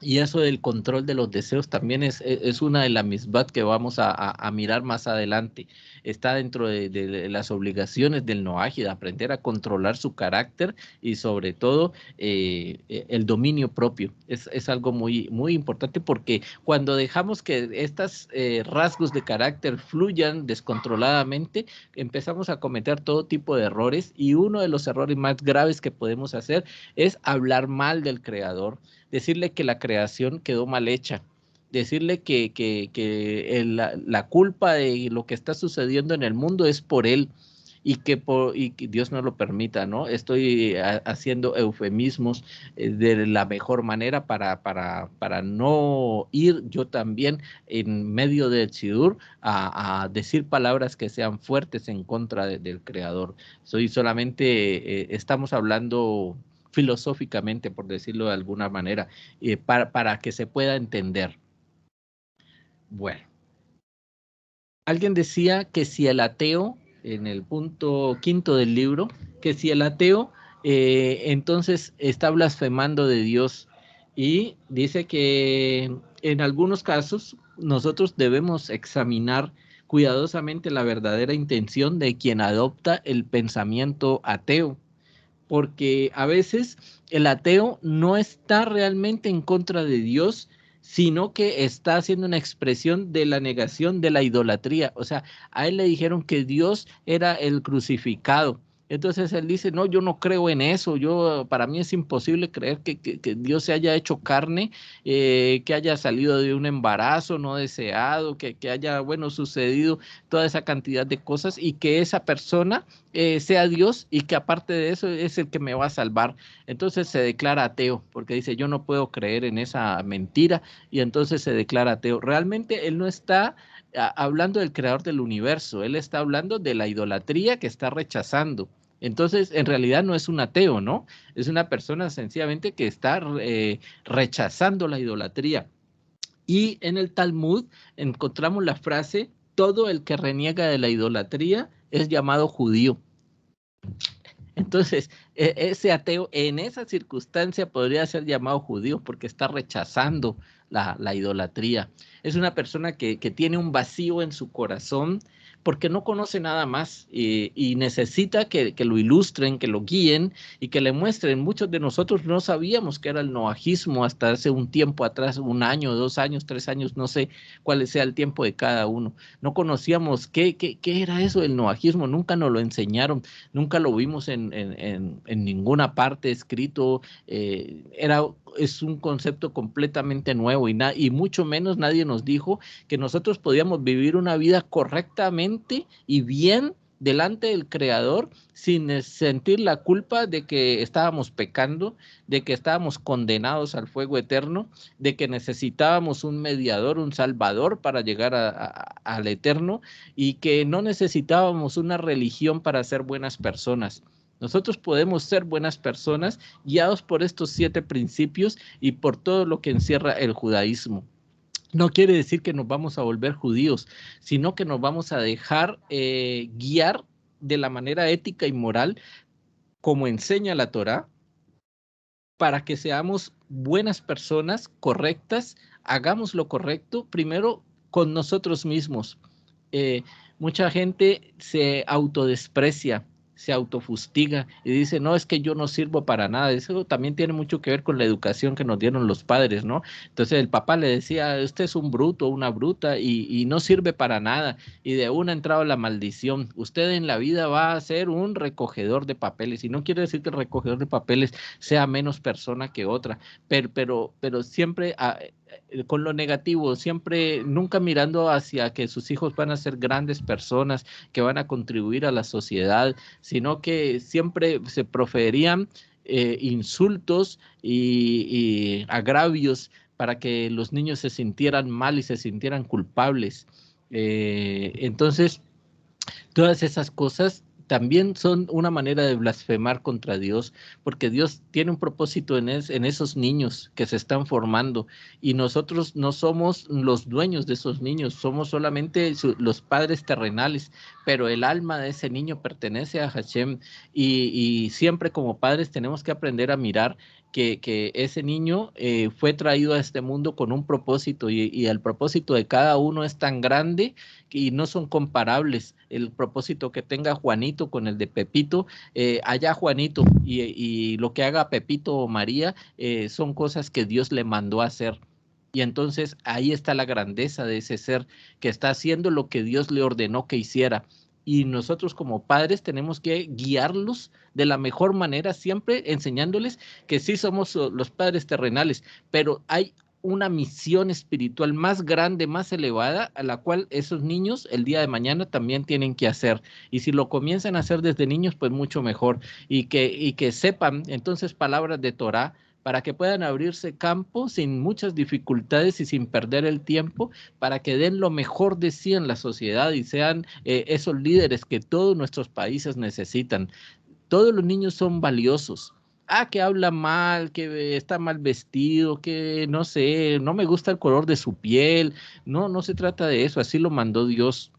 Y eso del control de los deseos también es una de las misbat que vamos a mirar más adelante. Está dentro de las obligaciones del Noaji, de aprender a controlar su carácter y sobre todo el dominio propio. Es algo muy, muy importante porque cuando dejamos que estos rasgos de carácter fluyan descontroladamente, empezamos a cometer todo tipo de errores y uno de los errores más graves que podemos hacer es hablar mal del Creador, decirle que la creación quedó mal hecha, decirle que la culpa de lo que está sucediendo en el mundo es por él. y que Dios no lo permita, ¿no? Estoy haciendo eufemismos de la mejor manera para no ir yo también en medio del Sidur a decir palabras que sean fuertes en contra del Creador. Estamos hablando filosóficamente, por decirlo de alguna manera, para que se pueda entender. Bueno, alguien decía que si el ateo, en el punto 5 del libro, que si el ateo entonces está blasfemando de Dios, y dice que en algunos casos nosotros debemos examinar cuidadosamente la verdadera intención de quien adopta el pensamiento ateo, porque a veces el ateo no está realmente en contra de Dios, sino que está haciendo una expresión de la negación de la idolatría. O sea, a él le dijeron que Dios era el crucificado. Entonces él dice, no, yo no creo en eso, para mí es imposible creer que Dios se haya hecho carne, que haya salido de un embarazo no deseado, que haya, bueno, sucedido toda esa cantidad de cosas y que esa persona sea Dios y que aparte de eso es el que me va a salvar. Entonces se declara ateo porque dice, yo no puedo creer en esa mentira, y entonces se declara ateo. Realmente él no está hablando del creador del universo, él está hablando de la idolatría que está rechazando. Entonces, en realidad no es un ateo, ¿no? Es una persona sencillamente que está rechazando la idolatría. Y en el Talmud encontramos la frase, todo el que reniega de la idolatría es llamado judío. Entonces, ese ateo en esa circunstancia podría ser llamado judío porque está rechazando la idolatría. Es una persona que tiene un vacío en su corazón porque no conoce nada más y necesita que lo ilustren, que lo guíen y que le muestren. Muchos de nosotros no sabíamos qué era el noajismo hasta hace un tiempo atrás, 1 año, 2 años, 3 años, no sé cuál sea el tiempo de cada uno. No conocíamos qué era eso del noajismo, nunca nos lo enseñaron, nunca lo vimos en ninguna parte escrito. Es un concepto completamente nuevo y mucho menos nadie nos dijo que nosotros podíamos vivir una vida correctamente y bien delante del Creador sin sentir la culpa de que estábamos pecando, de que estábamos condenados al fuego eterno, de que necesitábamos un mediador, un salvador para llegar al eterno, y que no necesitábamos una religión para ser buenas personas. Nosotros podemos ser buenas personas guiados por estos 7 principios y por todo lo que encierra el judaísmo. No quiere decir que nos vamos a volver judíos, sino que nos vamos a dejar guiar de la manera ética y moral como enseña la Torá, para que seamos buenas personas, correctas, hagamos lo correcto primero con nosotros mismos. Mucha gente se autodesprecia, se autofustiga y dice, no, es que yo no sirvo para nada. Eso también tiene mucho que ver con la educación que nos dieron los padres, ¿no? Entonces el papá le decía, usted es un bruto, una bruta y no sirve para nada. Y de una ha entrado la maldición. Usted en la vida va a ser un recogedor de papeles. Y no quiere decir que el recogedor de papeles sea menos persona que otra, pero siempre con lo negativo, siempre nunca mirando hacia que sus hijos van a ser grandes personas que van a contribuir a la sociedad, sino que siempre se proferían insultos y agravios para que los niños se sintieran mal y se sintieran culpables. Entonces, todas esas cosas también son una manera de blasfemar contra Dios, porque Dios tiene un propósito en esos niños que se están formando, y nosotros no somos los dueños de esos niños, somos solamente los padres terrenales, pero el alma de ese niño pertenece a Hashem, y siempre como padres tenemos que aprender a mirar que ese niño fue traído a este mundo con un propósito, y el propósito de cada uno es tan grande y no son comparables. El propósito que tenga Juanito con el de Pepito, allá Juanito, y lo que haga Pepito o María son cosas que Dios le mandó a hacer. Y entonces ahí está la grandeza de ese ser que está haciendo lo que Dios le ordenó que hiciera. Y nosotros como padres tenemos que guiarlos de la mejor manera, siempre enseñándoles que sí somos los padres terrenales, pero hay una misión espiritual más grande, más elevada, a la cual esos niños el día de mañana también tienen que hacer. Y si lo comienzan a hacer desde niños, pues mucho mejor. Y que sepan entonces palabras de Torá, para que puedan abrirse campo sin muchas dificultades y sin perder el tiempo, para que den lo mejor de sí en la sociedad y sean esos líderes que todos nuestros países necesitan. Todos los niños son valiosos. Que habla mal, que está mal vestido, que no sé, no me gusta el color de su piel. No, no se trata de eso, así lo mandó Dios.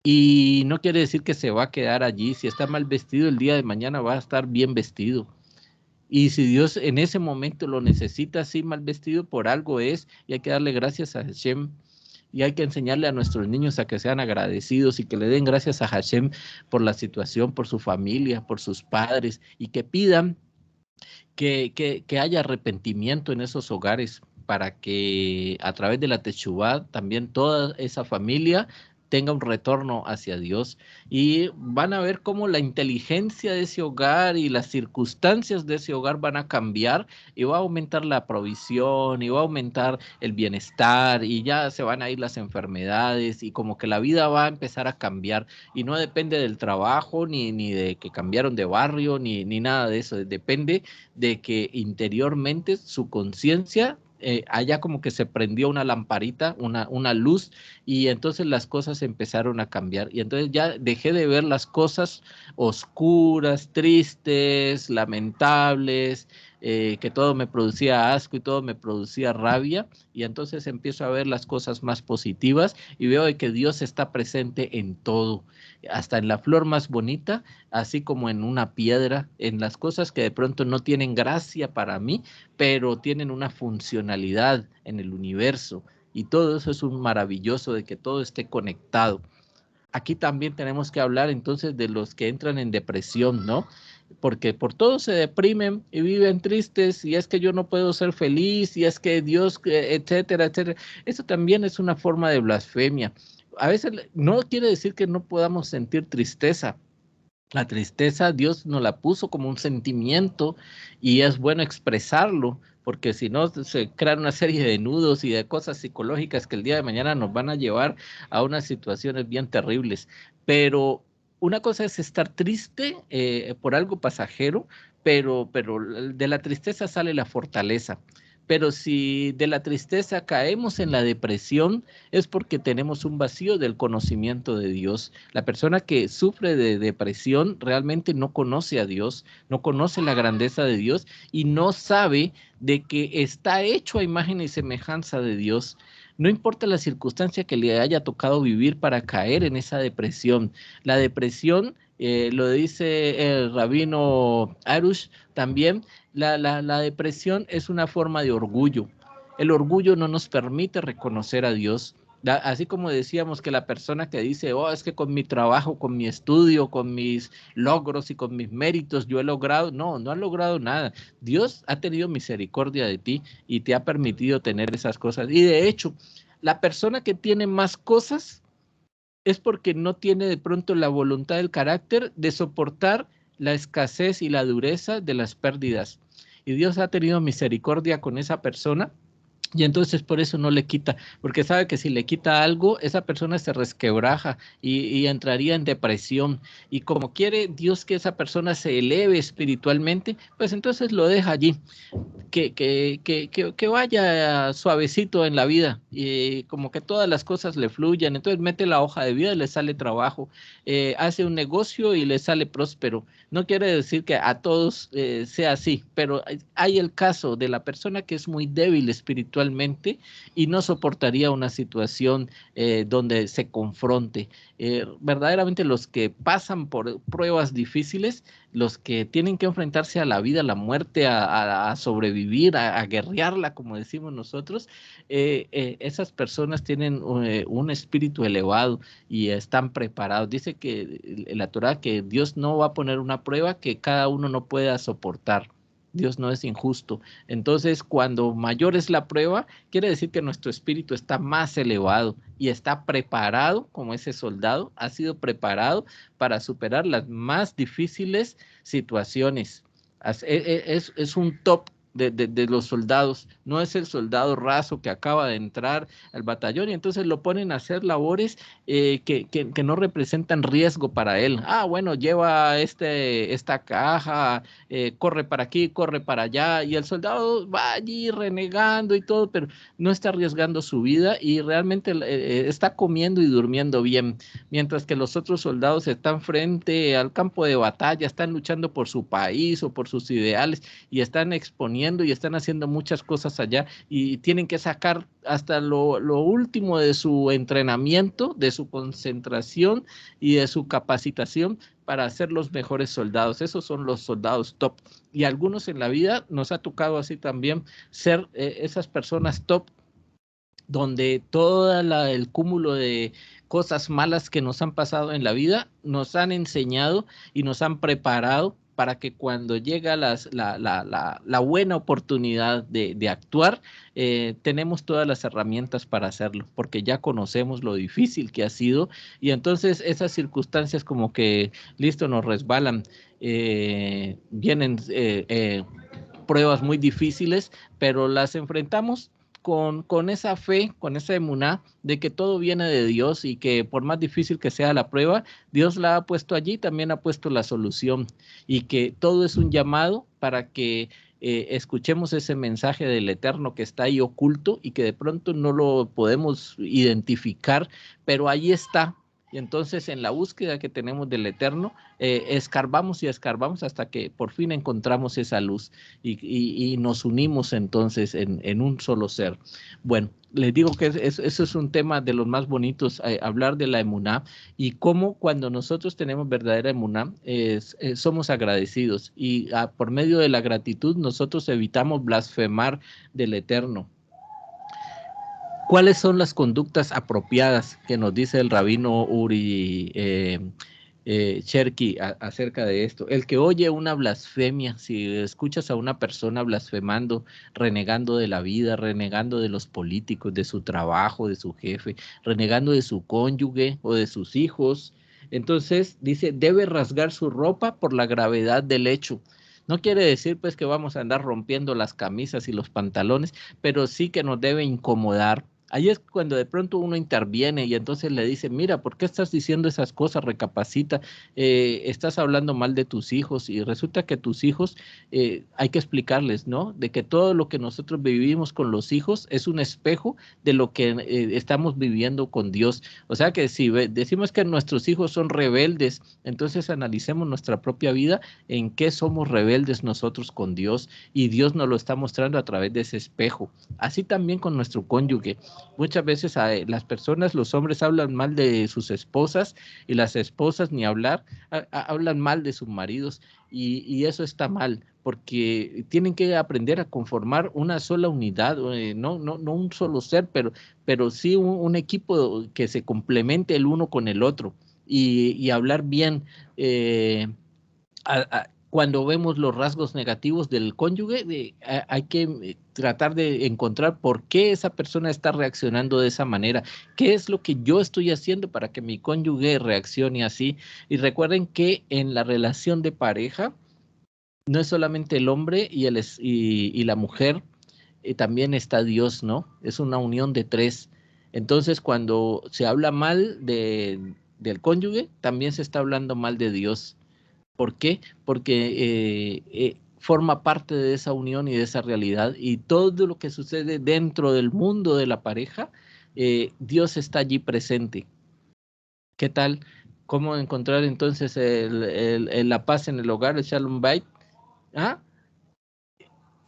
Y no quiere decir que se va a quedar allí. Si está mal vestido, el día de mañana va a estar bien vestido. Y si Dios en ese momento lo necesita así mal vestido, por algo es, y hay que darle gracias a Hashem. Y hay que enseñarle a nuestros niños a que sean agradecidos y que le den gracias a Hashem por la situación, por su familia, por sus padres, y que pidan que haya arrepentimiento en esos hogares para que a través de la Teshuvá también toda esa familia tenga un retorno hacia Dios, y van a ver cómo la inteligencia de ese hogar y las circunstancias de ese hogar van a cambiar, y va a aumentar la provisión y va a aumentar el bienestar, y ya se van a ir las enfermedades, y como que la vida va a empezar a cambiar, y no depende del trabajo ni de que cambiaron de barrio ni nada de eso. Depende de que interiormente su conciencia allá como que se prendió una lamparita, una luz, y entonces las cosas empezaron a cambiar. Y entonces ya dejé de ver las cosas oscuras, tristes, lamentables, que todo me producía asco y todo me producía rabia, y entonces empiezo a ver las cosas más positivas y veo de que Dios está presente en todo, hasta en la flor más bonita, así como en una piedra, en las cosas que de pronto no tienen gracia para mí, pero tienen una funcionalidad en el universo. Y todo eso es un maravilloso de que todo esté conectado. Aquí también tenemos que hablar entonces de los que entran en depresión, ¿no? Porque por todo se deprimen y viven tristes, y es que yo no puedo ser feliz, y es que Dios, etcétera, etcétera. Eso también es una forma de blasfemia. A veces no quiere decir que no podamos sentir tristeza. La tristeza Dios nos la puso como un sentimiento, y es bueno expresarlo, porque si no se crean una serie de nudos y de cosas psicológicas que el día de mañana nos van a llevar a unas situaciones bien terribles. Pero una cosa es estar triste por algo pasajero, pero de la tristeza sale la fortaleza. Pero si de la tristeza caemos en la depresión, es porque tenemos un vacío del conocimiento de Dios. La persona que sufre de depresión realmente no conoce a Dios, no conoce la grandeza de Dios, y no sabe de que está hecho a imagen y semejanza de Dios. No importa la circunstancia que le haya tocado vivir para caer en esa depresión. La depresión, lo dice el rabino Arush también, la depresión es una forma de orgullo. El orgullo no nos permite reconocer a Dios. Así como decíamos que la persona que dice, oh, es que con mi trabajo, con mi estudio, con mis logros y con mis méritos yo he logrado, no, no has logrado nada. Dios ha tenido misericordia de ti y te ha permitido tener esas cosas. Y de hecho, la persona que tiene más cosas es porque no tiene de pronto la voluntad, el carácter de soportar la escasez y la dureza de las pérdidas. Y Dios ha tenido misericordia con esa persona, y entonces por eso no le quita, porque sabe que si le quita algo, esa persona se resquebraja y entraría en depresión. Y como quiere Dios que esa persona se eleve espiritualmente, pues entonces lo deja allí, que vaya suavecito en la vida, y como que todas las cosas le fluyan. Entonces mete la hoja de vida y le sale trabajo, hace un negocio y le sale próspero. No quiere decir que a todos sea así, pero hay el caso de la persona que es muy débil espiritualmente y no soportaría una situación donde se confronte. Verdaderamente los que pasan por pruebas difíciles, los que tienen que enfrentarse a la vida, a la muerte, a sobrevivir, a guerrearla, como decimos nosotros, esas personas tienen un espíritu elevado y están preparados. Dice que la Torah que Dios no va a poner una prueba que cada uno no pueda soportar. Dios no es injusto. Entonces, cuando mayor es la prueba, quiere decir que nuestro espíritu está más elevado y está preparado, como ese soldado, ha sido preparado para superar las más difíciles situaciones. Es un top de los soldados. No es el soldado raso que acaba de entrar al batallón y entonces lo ponen a hacer labores que no representan riesgo para él. Bueno, lleva esta caja, corre para aquí, corre para allá, y el soldado va allí renegando y todo, pero no está arriesgando su vida y realmente está comiendo y durmiendo bien, mientras que los otros soldados están frente al campo de batalla, están luchando por su país o por sus ideales y están exponiendo y están haciendo muchas cosas allá y tienen que sacar hasta lo último de su entrenamiento, de su concentración y de su capacitación para ser los mejores soldados. Esos son los soldados top. Y algunos en la vida nos ha tocado así también ser esas personas top, donde todo el cúmulo de cosas malas que nos han pasado en la vida nos han enseñado y nos han preparado para que cuando llega la buena oportunidad de actuar, tenemos todas las herramientas para hacerlo, porque ya conocemos lo difícil que ha sido y entonces esas circunstancias como que, listo, nos resbalan, vienen pruebas muy difíciles, pero las enfrentamos con esa fe, con esa emuná de que todo viene de Dios y que por más difícil que sea la prueba, Dios la ha puesto allí, también ha puesto la solución y que todo es un llamado para que escuchemos ese mensaje del Eterno que está ahí oculto y que de pronto no lo podemos identificar, pero ahí está. Y entonces en la búsqueda que tenemos del Eterno, escarbamos y escarbamos hasta que por fin encontramos esa luz y nos unimos entonces en un solo ser. Bueno, les digo que eso es un tema de los más bonitos, hablar de la emuná y cómo cuando nosotros tenemos verdadera emuná, somos agradecidos y por medio de la gratitud nosotros evitamos blasfemar del Eterno. ¿Cuáles son las conductas apropiadas que nos dice el rabino Uri Cherky acerca de esto? El que oye una blasfemia, si escuchas a una persona blasfemando, renegando de la vida, renegando de los políticos, de su trabajo, de su jefe, renegando de su cónyuge o de sus hijos, entonces dice, debe rasgar su ropa por la gravedad del hecho. No quiere decir pues que vamos a andar rompiendo las camisas y los pantalones, pero sí que nos debe incomodar. Ahí es cuando de pronto uno interviene y entonces le dice, mira, ¿por qué estás diciendo esas cosas? Recapacita, estás hablando mal de tus hijos y resulta que tus hijos, hay que explicarles, ¿no? De que todo lo que nosotros vivimos con los hijos es un espejo de lo que estamos viviendo con Dios. O sea que si decimos que nuestros hijos son rebeldes, entonces analicemos nuestra propia vida, en qué somos rebeldes nosotros con Dios y Dios nos lo está mostrando a través de ese espejo. Así también con nuestro cónyuge. Muchas veces las personas, los hombres hablan mal de sus esposas y las esposas ni hablar, hablan mal de sus maridos y eso está mal porque tienen que aprender a conformar una sola unidad, no un solo ser, pero sí un equipo que se complemente el uno con el otro y hablar bien. Cuando vemos los rasgos negativos del cónyuge, hay que tratar de encontrar por qué esa persona está reaccionando de esa manera, qué es lo que yo estoy haciendo para que mi cónyuge reaccione así. Y recuerden que en la relación de pareja no es solamente el hombre y la mujer, también está Dios, ¿no? Es una unión de tres. Entonces, cuando se habla mal del cónyuge, también se está hablando mal de Dios. ¿Por qué? Porque forma parte de esa unión y de esa realidad y todo lo que sucede dentro del mundo de la pareja, Dios está allí presente. ¿Qué tal? ¿Cómo encontrar entonces la paz en el hogar, el Shalom Bait? ¿Ah?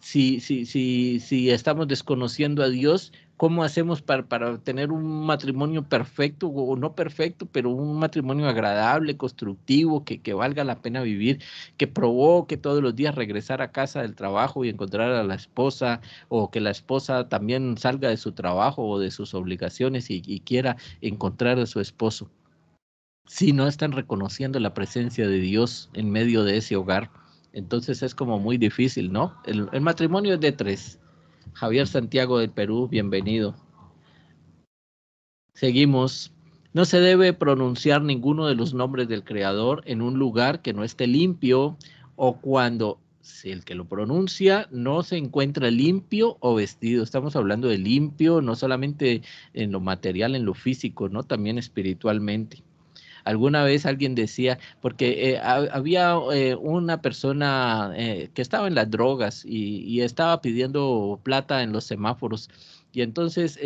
Si estamos desconociendo a Dios, ¿cómo hacemos para tener un matrimonio perfecto o no perfecto, pero un matrimonio agradable, constructivo, que valga la pena vivir, que provoque todos los días regresar a casa del trabajo y encontrar a la esposa, o que la esposa también salga de su trabajo o de sus obligaciones y quiera encontrar a su esposo? Si no están reconociendo la presencia de Dios en medio de ese hogar, entonces es como muy difícil, ¿no? El matrimonio es de tres. Javier Santiago del Perú, bienvenido. Seguimos. No se debe pronunciar ninguno de los nombres del Creador en un lugar que no esté limpio o cuando Si el que lo pronuncia no se encuentra limpio o vestido. Estamos hablando de limpio, no solamente en lo material, en lo físico, ¿no? También espiritualmente. Alguna vez alguien decía, porque había una persona que estaba en las drogas y estaba pidiendo plata en los semáforos. Y entonces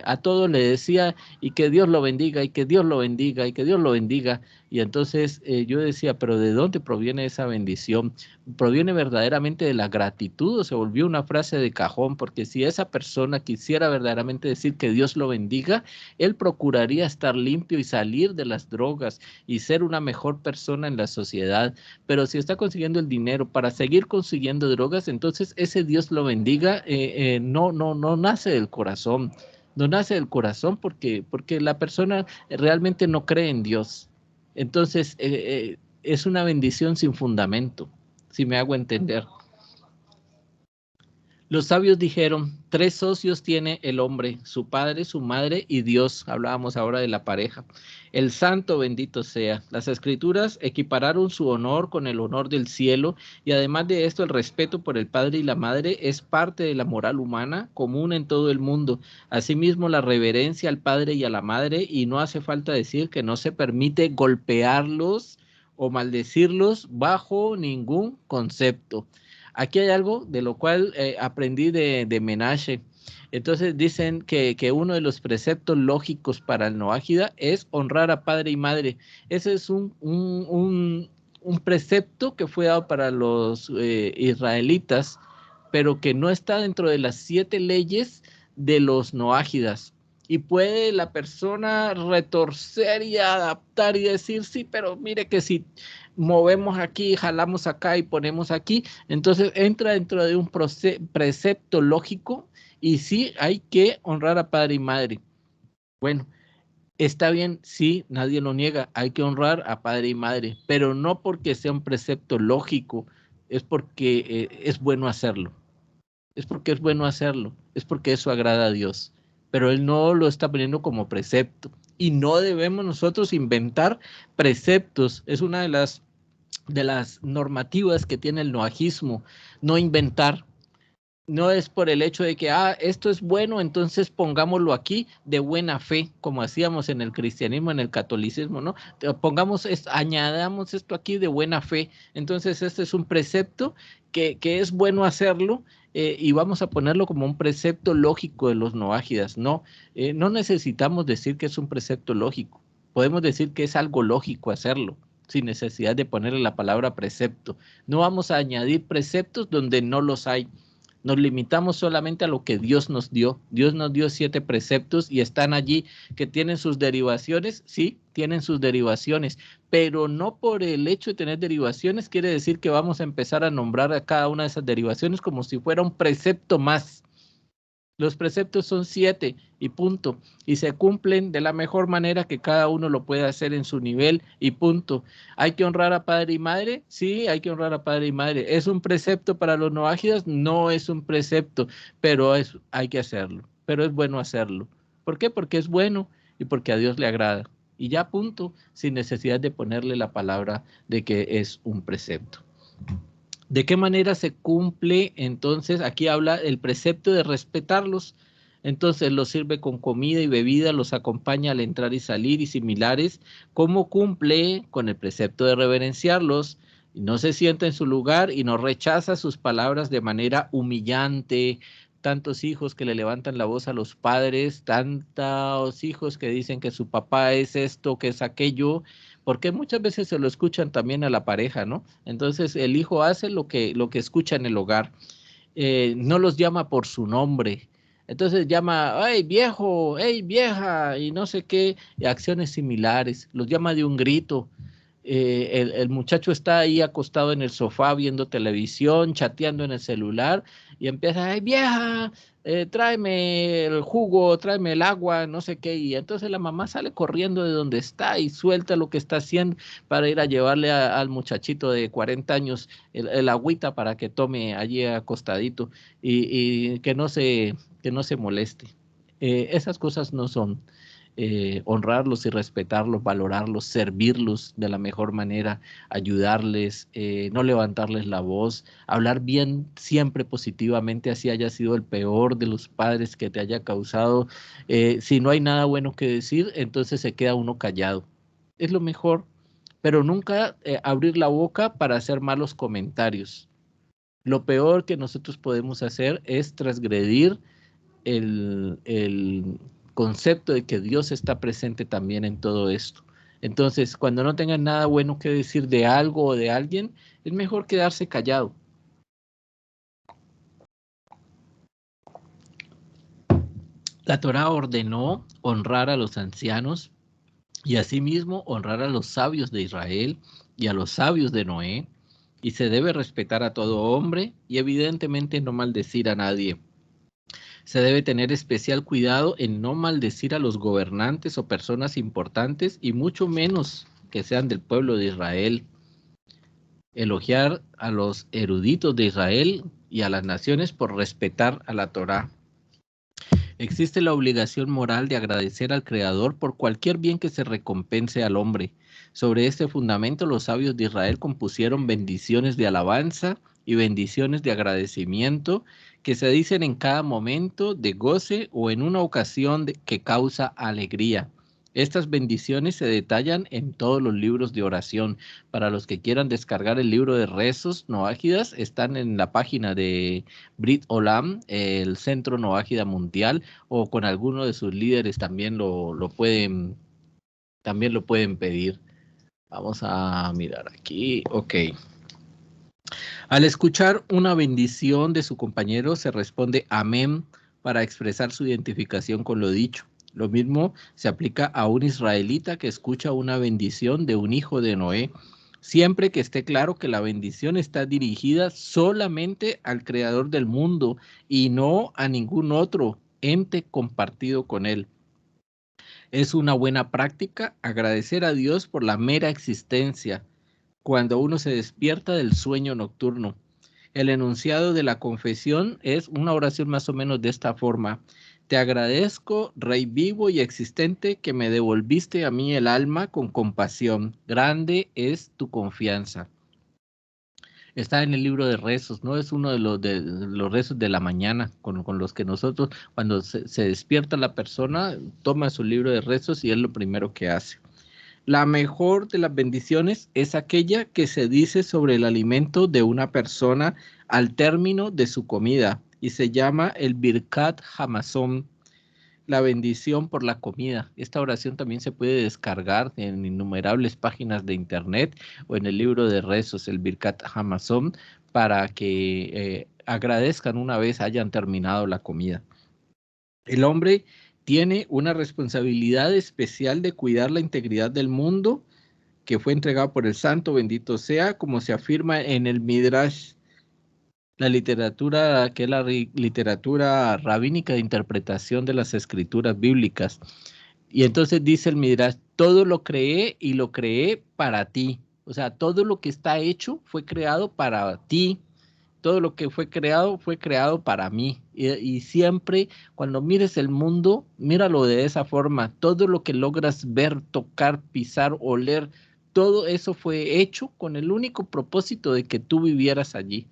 a todo le decía, y que Dios lo bendiga, y que Dios lo bendiga, y que Dios lo bendiga. Y entonces yo decía, pero ¿de dónde proviene esa bendición? ¿Proviene verdaderamente de la gratitud o se volvió una frase de cajón? Porque si esa persona quisiera verdaderamente decir que Dios lo bendiga, él procuraría estar limpio y salir de las drogas y ser una mejor persona en la sociedad. Pero si está consiguiendo el dinero para seguir consiguiendo drogas, entonces ese Dios lo bendiga no nace del corazón. No nace del corazón porque la persona realmente no cree en Dios. Entonces es una bendición sin fundamento, si me hago entender. Los sabios dijeron, 3 socios tiene el hombre, su padre, su madre y Dios. Hablábamos ahora de la pareja. El santo bendito sea. Las escrituras equipararon su honor con el honor del cielo y además de esto el respeto por el padre y la madre es parte de la moral humana común en todo el mundo. Asimismo la reverencia al padre y a la madre y no hace falta decir que no se permite golpearlos o maldecirlos bajo ningún concepto. Aquí hay algo de lo cual aprendí de Menashe. Entonces dicen que uno de los preceptos lógicos para el Noágida es honrar a padre y madre. Ese es un precepto que fue dado para los israelitas, pero que no está dentro de las 7 leyes de los Noágidas. Y puede la persona retorcer y adaptar y decir, sí, pero mire que si movemos aquí, jalamos acá y ponemos aquí, entonces entra dentro de un precepto lógico y sí hay que honrar a padre y madre. Bueno, está bien, sí, nadie lo niega, hay que honrar a padre y madre, pero no porque sea un precepto lógico, es porque es bueno hacerlo, es porque es bueno hacerlo, es porque eso agrada a Dios, pero Él no lo está poniendo como precepto y no debemos nosotros inventar preceptos, es una de las normativas que tiene el noajismo, no inventar. No es por el hecho de que, esto es bueno, entonces pongámoslo aquí de buena fe, como hacíamos en el cristianismo, en el catolicismo, ¿no? Añadamos esto aquí de buena fe. Entonces, este es un precepto que es bueno hacerlo y vamos a ponerlo como un precepto lógico de los noágidas. No, no necesitamos decir que es un precepto lógico. Podemos decir que es algo lógico hacerlo sin necesidad de ponerle la palabra precepto. No vamos a añadir preceptos donde no los hay. Nos limitamos solamente a lo que Dios nos dio. Dios nos dio 7 preceptos y están allí que tienen sus derivaciones. Sí, tienen sus derivaciones, pero no por el hecho de tener derivaciones quiere decir que vamos a empezar a nombrar a cada una de esas derivaciones como si fuera un precepto más. Los preceptos son 7 y punto. Y se cumplen de la mejor manera que cada uno lo puede hacer en su nivel y punto. ¿Hay que honrar a padre y madre? Sí, hay que honrar a padre y madre. ¿Es un precepto para los noágidas? No es un precepto, pero hay que hacerlo. Pero es bueno hacerlo. ¿Por qué? Porque es bueno y porque a Dios le agrada. Y ya punto, sin necesidad de ponerle la palabra de que es un precepto. ¿De qué manera se cumple? Entonces, aquí habla el precepto de respetarlos. Entonces, los sirve con comida y bebida, los acompaña al entrar y salir y similares. ¿Cómo cumple con el precepto de reverenciarlos? No se sienta en su lugar y no rechaza sus palabras de manera humillante. Tantos hijos que le levantan la voz a los padres, tantos hijos que dicen que su papá es esto, que es aquello, porque muchas veces se lo escuchan también a la pareja, ¿no? Entonces el hijo hace lo que escucha en el hogar, no los llama por su nombre, entonces llama, hey viejo, hey vieja, y no sé qué, y acciones similares, los llama de un grito. El muchacho está ahí acostado en el sofá viendo televisión, chateando en el celular y empieza, ay vieja, tráeme el jugo, tráeme el agua, no sé qué, y entonces la mamá sale corriendo de donde está y suelta lo que está haciendo para ir a llevarle al muchachito de 40 años el agüita para que tome allí acostadito y que no se moleste. Esas cosas no son. honrarlos y respetarlos, valorarlos, servirlos de la mejor manera, ayudarles, no levantarles la voz, hablar bien siempre positivamente, así haya sido el peor de los padres que te haya causado. Si no hay nada bueno que decir, entonces se queda uno callado. Es lo mejor, pero nunca abrir la boca para hacer malos comentarios. Lo peor que nosotros podemos hacer es transgredir el concepto de que Dios está presente también en todo esto. Entonces, cuando no tengan nada bueno que decir de algo o de alguien, es mejor quedarse callado. La Torá ordenó honrar a los ancianos y asimismo honrar a los sabios de Israel y a los sabios de Noé, y se debe respetar a todo hombre y evidentemente no maldecir a nadie. Se debe tener especial cuidado en no maldecir a los gobernantes o personas importantes y mucho menos que sean del pueblo de Israel. Elogiar a los eruditos de Israel y a las naciones por respetar a la Torá. Existe la obligación moral de agradecer al Creador por cualquier bien que se recompense al hombre. Sobre este fundamento, los sabios de Israel compusieron bendiciones de alabanza y bendiciones de agradecimiento que se dicen en cada momento de goce o en una ocasión que causa alegría. Estas bendiciones se detallan en todos los libros de oración. Para los que quieran descargar el libro de rezos noágidas, están en la página de Brit Olam, el Centro Noágida Mundial, o con alguno de sus líderes también lo pueden pedir. Vamos a mirar aquí. Ok. Al escuchar una bendición de su compañero, se responde amén para expresar su identificación con lo dicho. Lo mismo se aplica a un israelita que escucha una bendición de un hijo de Noé, siempre que esté claro que la bendición está dirigida solamente al creador del mundo y no a ningún otro ente compartido con él. Es una buena práctica agradecer a Dios por la mera existencia cuando uno se despierta del sueño nocturno. El enunciado de la confesión es una oración más o menos de esta forma. Te agradezco, Rey vivo y existente, que me devolviste a mí el alma con compasión. Grande es tu confianza. Está en el libro de rezos, ¿no? Es uno de los rezos de la mañana con los que nosotros, cuando se despierta la persona, toma su libro de rezos y es lo primero que hace. La mejor de las bendiciones es aquella que se dice sobre el alimento de una persona al término de su comida y se llama el Birkat Hamazon, la bendición por la comida. Esta oración también se puede descargar en innumerables páginas de internet o en el libro de rezos, el Birkat Hamazon, para que agradezcan una vez hayan terminado la comida. El hombre tiene una responsabilidad especial de cuidar la integridad del mundo que fue entregado por el santo, bendito sea, como se afirma en el Midrash, la literatura que es la literatura rabínica de interpretación de las escrituras bíblicas. Y entonces dice el Midrash, todo lo creé y lo creé para ti. O sea, todo lo que está hecho fue creado para ti. Todo lo que fue creado para mí. Y siempre cuando mires el mundo, míralo de esa forma. Todo lo que logras ver, tocar, pisar, oler, todo eso fue hecho con el único propósito de que tú vivieras allí.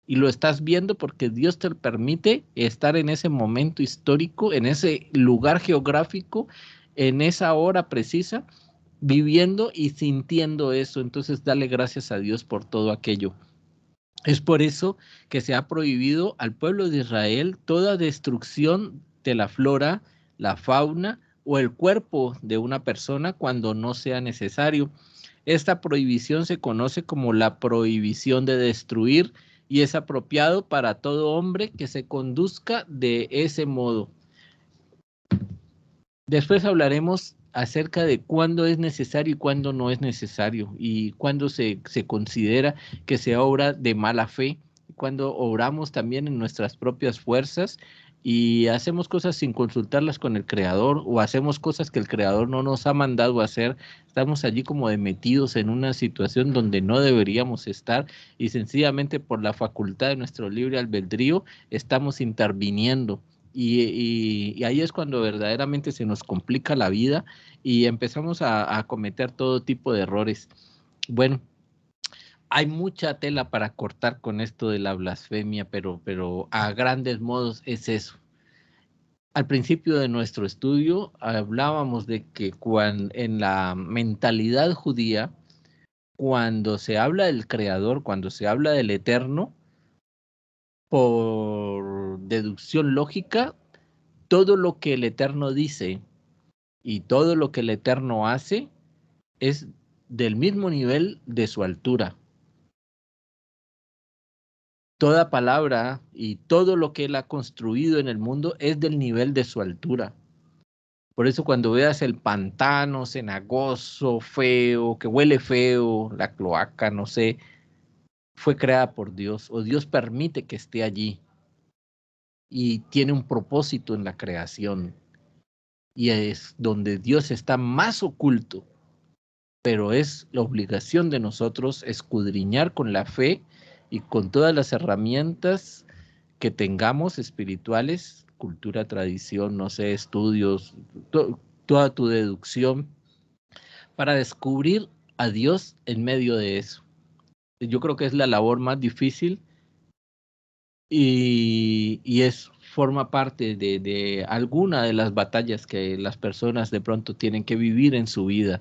Y lo estás viendo porque Dios te permite estar en ese momento histórico, en ese lugar geográfico, en esa hora precisa, viviendo y sintiendo eso. Entonces, dale gracias a Dios por todo aquello. Es por eso que se ha prohibido al pueblo de Israel toda destrucción de la flora, la fauna o el cuerpo de una persona cuando no sea necesario. Esta prohibición se conoce como la prohibición de destruir y es apropiado para todo hombre que se conduzca de ese modo. Después hablaremos acerca de cuándo es necesario y cuándo no es necesario y cuándo se considera que se obra de mala fe, cuando obramos también en nuestras propias fuerzas y hacemos cosas sin consultarlas con el Creador o hacemos cosas que el Creador no nos ha mandado a hacer. Estamos allí como metidos en una situación donde no deberíamos estar y sencillamente por la facultad de nuestro libre albedrío estamos interviniendo Y ahí es cuando verdaderamente se nos complica la vida y empezamos a cometer todo tipo de errores. Bueno, hay mucha tela para cortar con esto de la blasfemia, pero a grandes modos es eso. Al principio de nuestro estudio hablábamos de que en la mentalidad judía, cuando se habla del Creador, cuando se habla del Eterno, por deducción lógica, todo lo que el Eterno dice y todo lo que el Eterno hace es del mismo nivel de su altura. Toda palabra y todo lo que Él ha construido en el mundo es del nivel de su altura. Por eso cuando veas el pantano cenagoso, feo, que huele feo, la cloaca, no sé, fue creada por Dios o Dios permite que esté allí y tiene un propósito en la creación. Y es donde Dios está más oculto, pero es la obligación de nosotros escudriñar con la fe y con todas las herramientas que tengamos espirituales, cultura, tradición, no sé, estudios, toda tu deducción, para descubrir a Dios en medio de eso. Yo creo que es la labor más difícil y forma parte de alguna de las batallas que las personas de pronto tienen que vivir en su vida.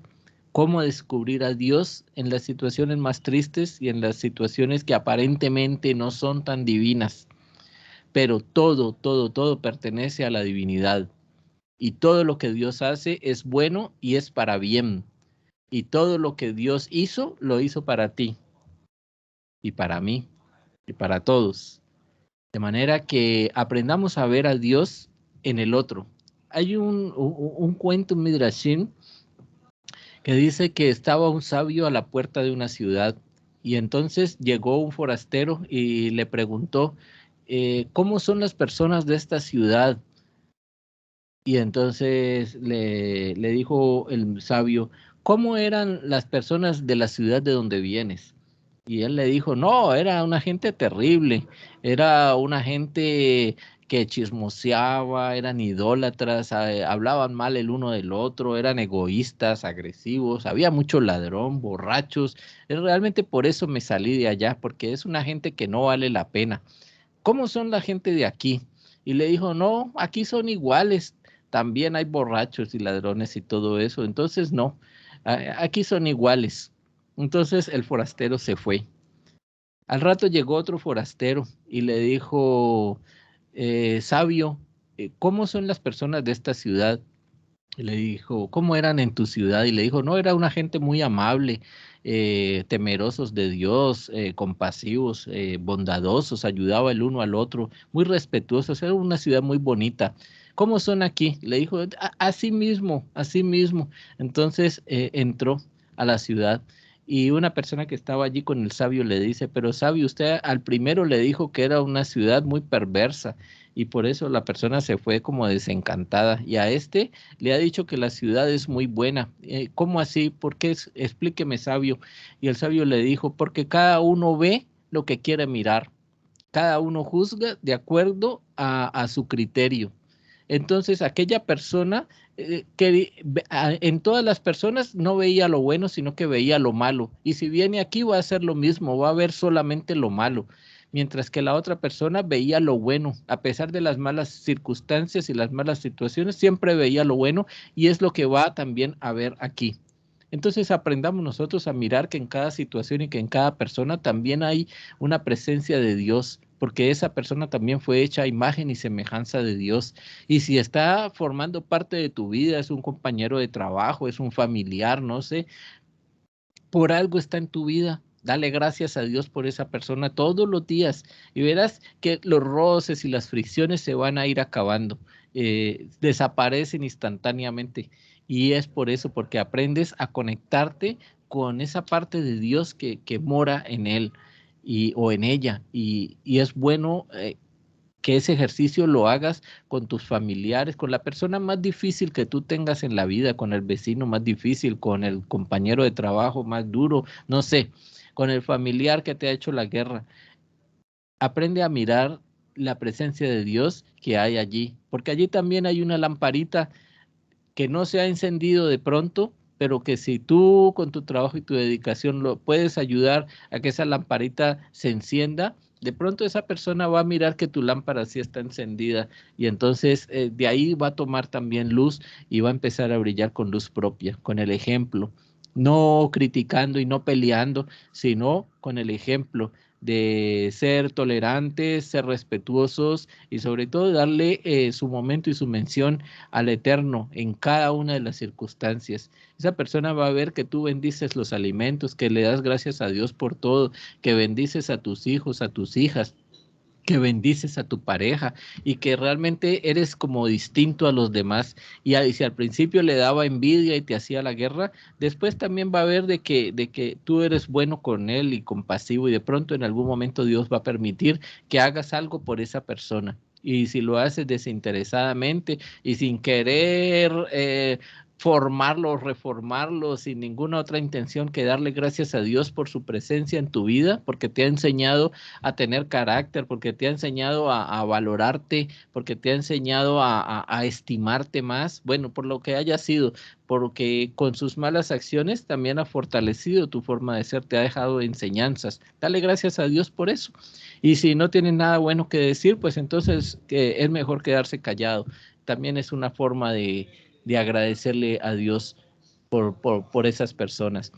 Cómo descubrir a Dios en las situaciones más tristes y en las situaciones que aparentemente no son tan divinas. Pero todo pertenece a la divinidad. Y todo lo que Dios hace es bueno y es para bien. Y todo lo que Dios hizo, lo hizo para ti y para mí y para todos. De manera que aprendamos a ver a Dios en el otro. Hay un cuento, un midrashim, que dice que estaba un sabio a la puerta de una ciudad y entonces llegó un forastero y le preguntó, ¿cómo son las personas de esta ciudad? Y entonces le dijo el sabio, ¿cómo eran las personas de la ciudad de donde vienes? Y él le dijo, no, era una gente terrible, era una gente que chismoseaba, eran idólatras, hablaban mal el uno del otro, eran egoístas, agresivos, había mucho ladrón, borrachos. Realmente por eso me salí de allá, porque es una gente que no vale la pena. ¿Cómo son la gente de aquí? Y le dijo, no, aquí son iguales, también hay borrachos y ladrones y todo eso, entonces no, aquí son iguales. Entonces el forastero se fue. Al rato llegó otro forastero y le dijo, sabio, ¿cómo son las personas de esta ciudad? Y le dijo, ¿cómo eran en tu ciudad? Y le dijo, no, era una gente muy amable, temerosos de Dios, compasivos, bondadosos, ayudaba el uno al otro, muy respetuosos, era una ciudad muy bonita. ¿Cómo son aquí? Le dijo, así mismo, así mismo. Entonces entró a la ciudad y una persona que estaba allí con el sabio le dice, pero sabio, usted al primero le dijo que era una ciudad muy perversa y por eso la persona se fue como desencantada y a este le ha dicho que la ciudad es muy buena. ¿Cómo así? ¿Por qué? Explíqueme, sabio. Y el sabio le dijo, porque cada uno ve lo que quiere mirar. Cada uno juzga de acuerdo a su criterio. Entonces, aquella persona en todas las personas no veía lo bueno, sino que veía lo malo. Y si viene aquí va a hacer lo mismo, va a ver solamente lo malo. Mientras que la otra persona veía lo bueno, a pesar de las malas circunstancias y las malas situaciones, siempre veía lo bueno y es lo que va también a ver aquí. Entonces aprendamos nosotros a mirar que en cada situación y que en cada persona también hay una presencia de Dios, porque esa persona también fue hecha a imagen y semejanza de Dios. Y si está formando parte de tu vida, es un compañero de trabajo, es un familiar, no sé, por algo está en tu vida. Dale gracias a Dios por esa persona todos los días y verás que los roces y las fricciones se van a ir acabando, desaparecen instantáneamente. Y es por eso, porque aprendes a conectarte con esa parte de Dios que mora en él o en ella. Y es bueno que ese ejercicio lo hagas con tus familiares, con la persona más difícil que tú tengas en la vida, con el vecino más difícil, con el compañero de trabajo más duro, no sé, con el familiar que te ha hecho la guerra. Aprende a mirar la presencia de Dios que hay allí, porque allí también hay una lamparita que no se ha encendido de pronto, pero que si tú con tu trabajo y tu dedicación lo puedes ayudar a que esa lamparita se encienda, de pronto esa persona va a mirar que tu lámpara sí está encendida y entonces de ahí va a tomar también luz y va a empezar a brillar con luz propia, con el ejemplo, no criticando y no peleando, sino con el ejemplo de ser tolerantes, ser respetuosos y sobre todo darle su momento y su mención al Eterno en cada una de las circunstancias. Esa persona va a ver que tú bendices los alimentos, que le das gracias a Dios por todo, que bendices a tus hijos, a tus hijas, que bendices a tu pareja y que realmente eres como distinto a los demás. Y si al principio le daba envidia y te hacía la guerra, después también va a ver de que tú eres bueno con él y compasivo y de pronto en algún momento Dios va a permitir que hagas algo por esa persona. Y si lo haces desinteresadamente y sin querer formarlo, reformarlo, sin ninguna otra intención que darle gracias a Dios por su presencia en tu vida, porque te ha enseñado a tener carácter, porque te ha enseñado a valorarte, porque te ha enseñado a estimarte más, bueno, por lo que haya sido, porque con sus malas acciones también ha fortalecido tu forma de ser, te ha dejado enseñanzas. Dale gracias a Dios por eso. Y si no tienes nada bueno que decir, pues entonces es mejor quedarse callado. También es una forma de agradecerle a Dios por esas personas.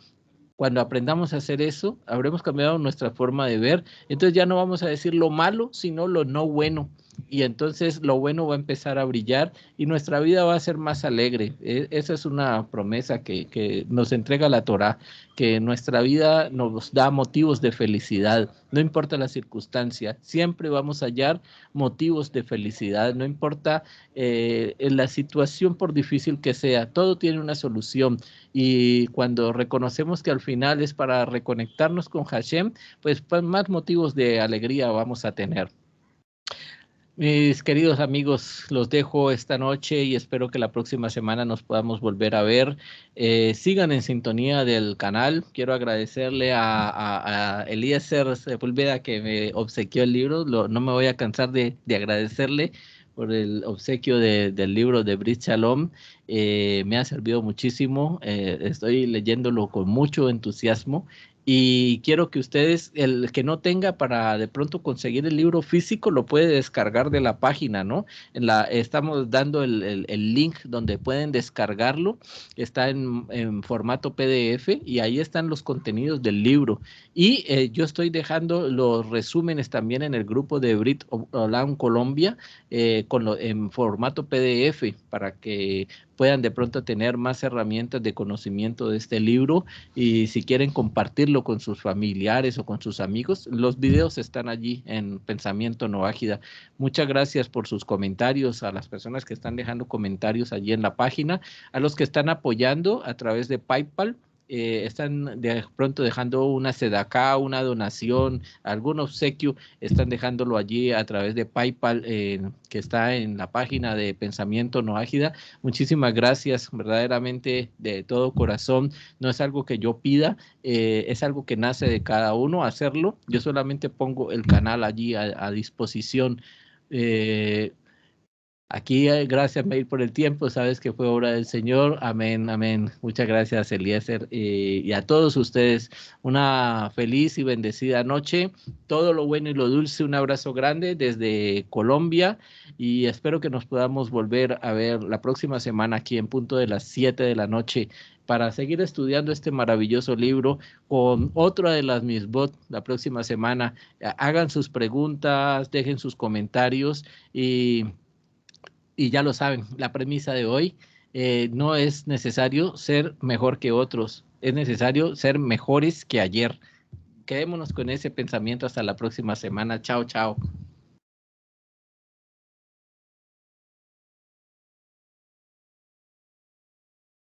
Cuando aprendamos a hacer eso, habremos cambiado nuestra forma de ver. Entonces ya no vamos a decir lo malo, sino lo no bueno. Y entonces lo bueno va a empezar a brillar y nuestra vida va a ser más alegre. Esa es una promesa que nos entrega la Torá, que nuestra vida nos da motivos de felicidad. No importa la circunstancia, siempre vamos a hallar motivos de felicidad. No importa en la situación por difícil que sea, todo tiene una solución. Y cuando reconocemos que al final es para reconectarnos con Hashem, pues más motivos de alegría vamos a tener. Mis queridos amigos, los dejo esta noche y espero que la próxima semana nos podamos volver a ver. Sigan en sintonía del canal. Quiero agradecerle a Eliezer Sepúlveda que me obsequió el libro. No me voy a cansar de agradecerle por el obsequio del libro de Brit Shalom. Me ha servido muchísimo. Estoy leyéndolo con mucho entusiasmo. Y quiero que ustedes, el que no tenga para de pronto conseguir el libro físico, lo puede descargar de la página, ¿no? Estamos dando el link donde pueden descargarlo, está en formato PDF y ahí están los contenidos del libro. Y yo estoy dejando los resúmenes también en el grupo de Brit Olam Colombia en formato PDF para que puedan de pronto tener más herramientas de conocimiento de este libro y si quieren compartirlo con sus familiares o con sus amigos, los videos están allí en Pensamiento No Ágida. Muchas gracias por sus comentarios, a las personas que están dejando comentarios allí en la página, a los que están apoyando a través de PayPal. Están de pronto dejando una sedaká, una donación, algún obsequio, están dejándolo allí a través de PayPal, que está en la página de Pensamiento No Ágida. Muchísimas gracias, verdaderamente de todo corazón. No es algo que yo pida, es algo que nace de cada uno hacerlo. Yo solamente pongo el canal allí a disposición. Aquí, gracias, Meir, por el tiempo. Sabes que fue obra del Señor. Amén, amén. Muchas gracias, Eliezer. Y a todos ustedes, una feliz y bendecida noche. Todo lo bueno y lo dulce. Un abrazo grande desde Colombia. Y espero que nos podamos volver a ver la próxima semana aquí en punto de las 7 de la noche para seguir estudiando este maravilloso libro con otra de las misbot la próxima semana. Hagan sus preguntas, dejen sus comentarios y ya lo saben, la premisa de hoy, no es necesario ser mejor que otros, es necesario ser mejores que ayer. Quedémonos con ese pensamiento hasta la próxima semana. Chao, chao.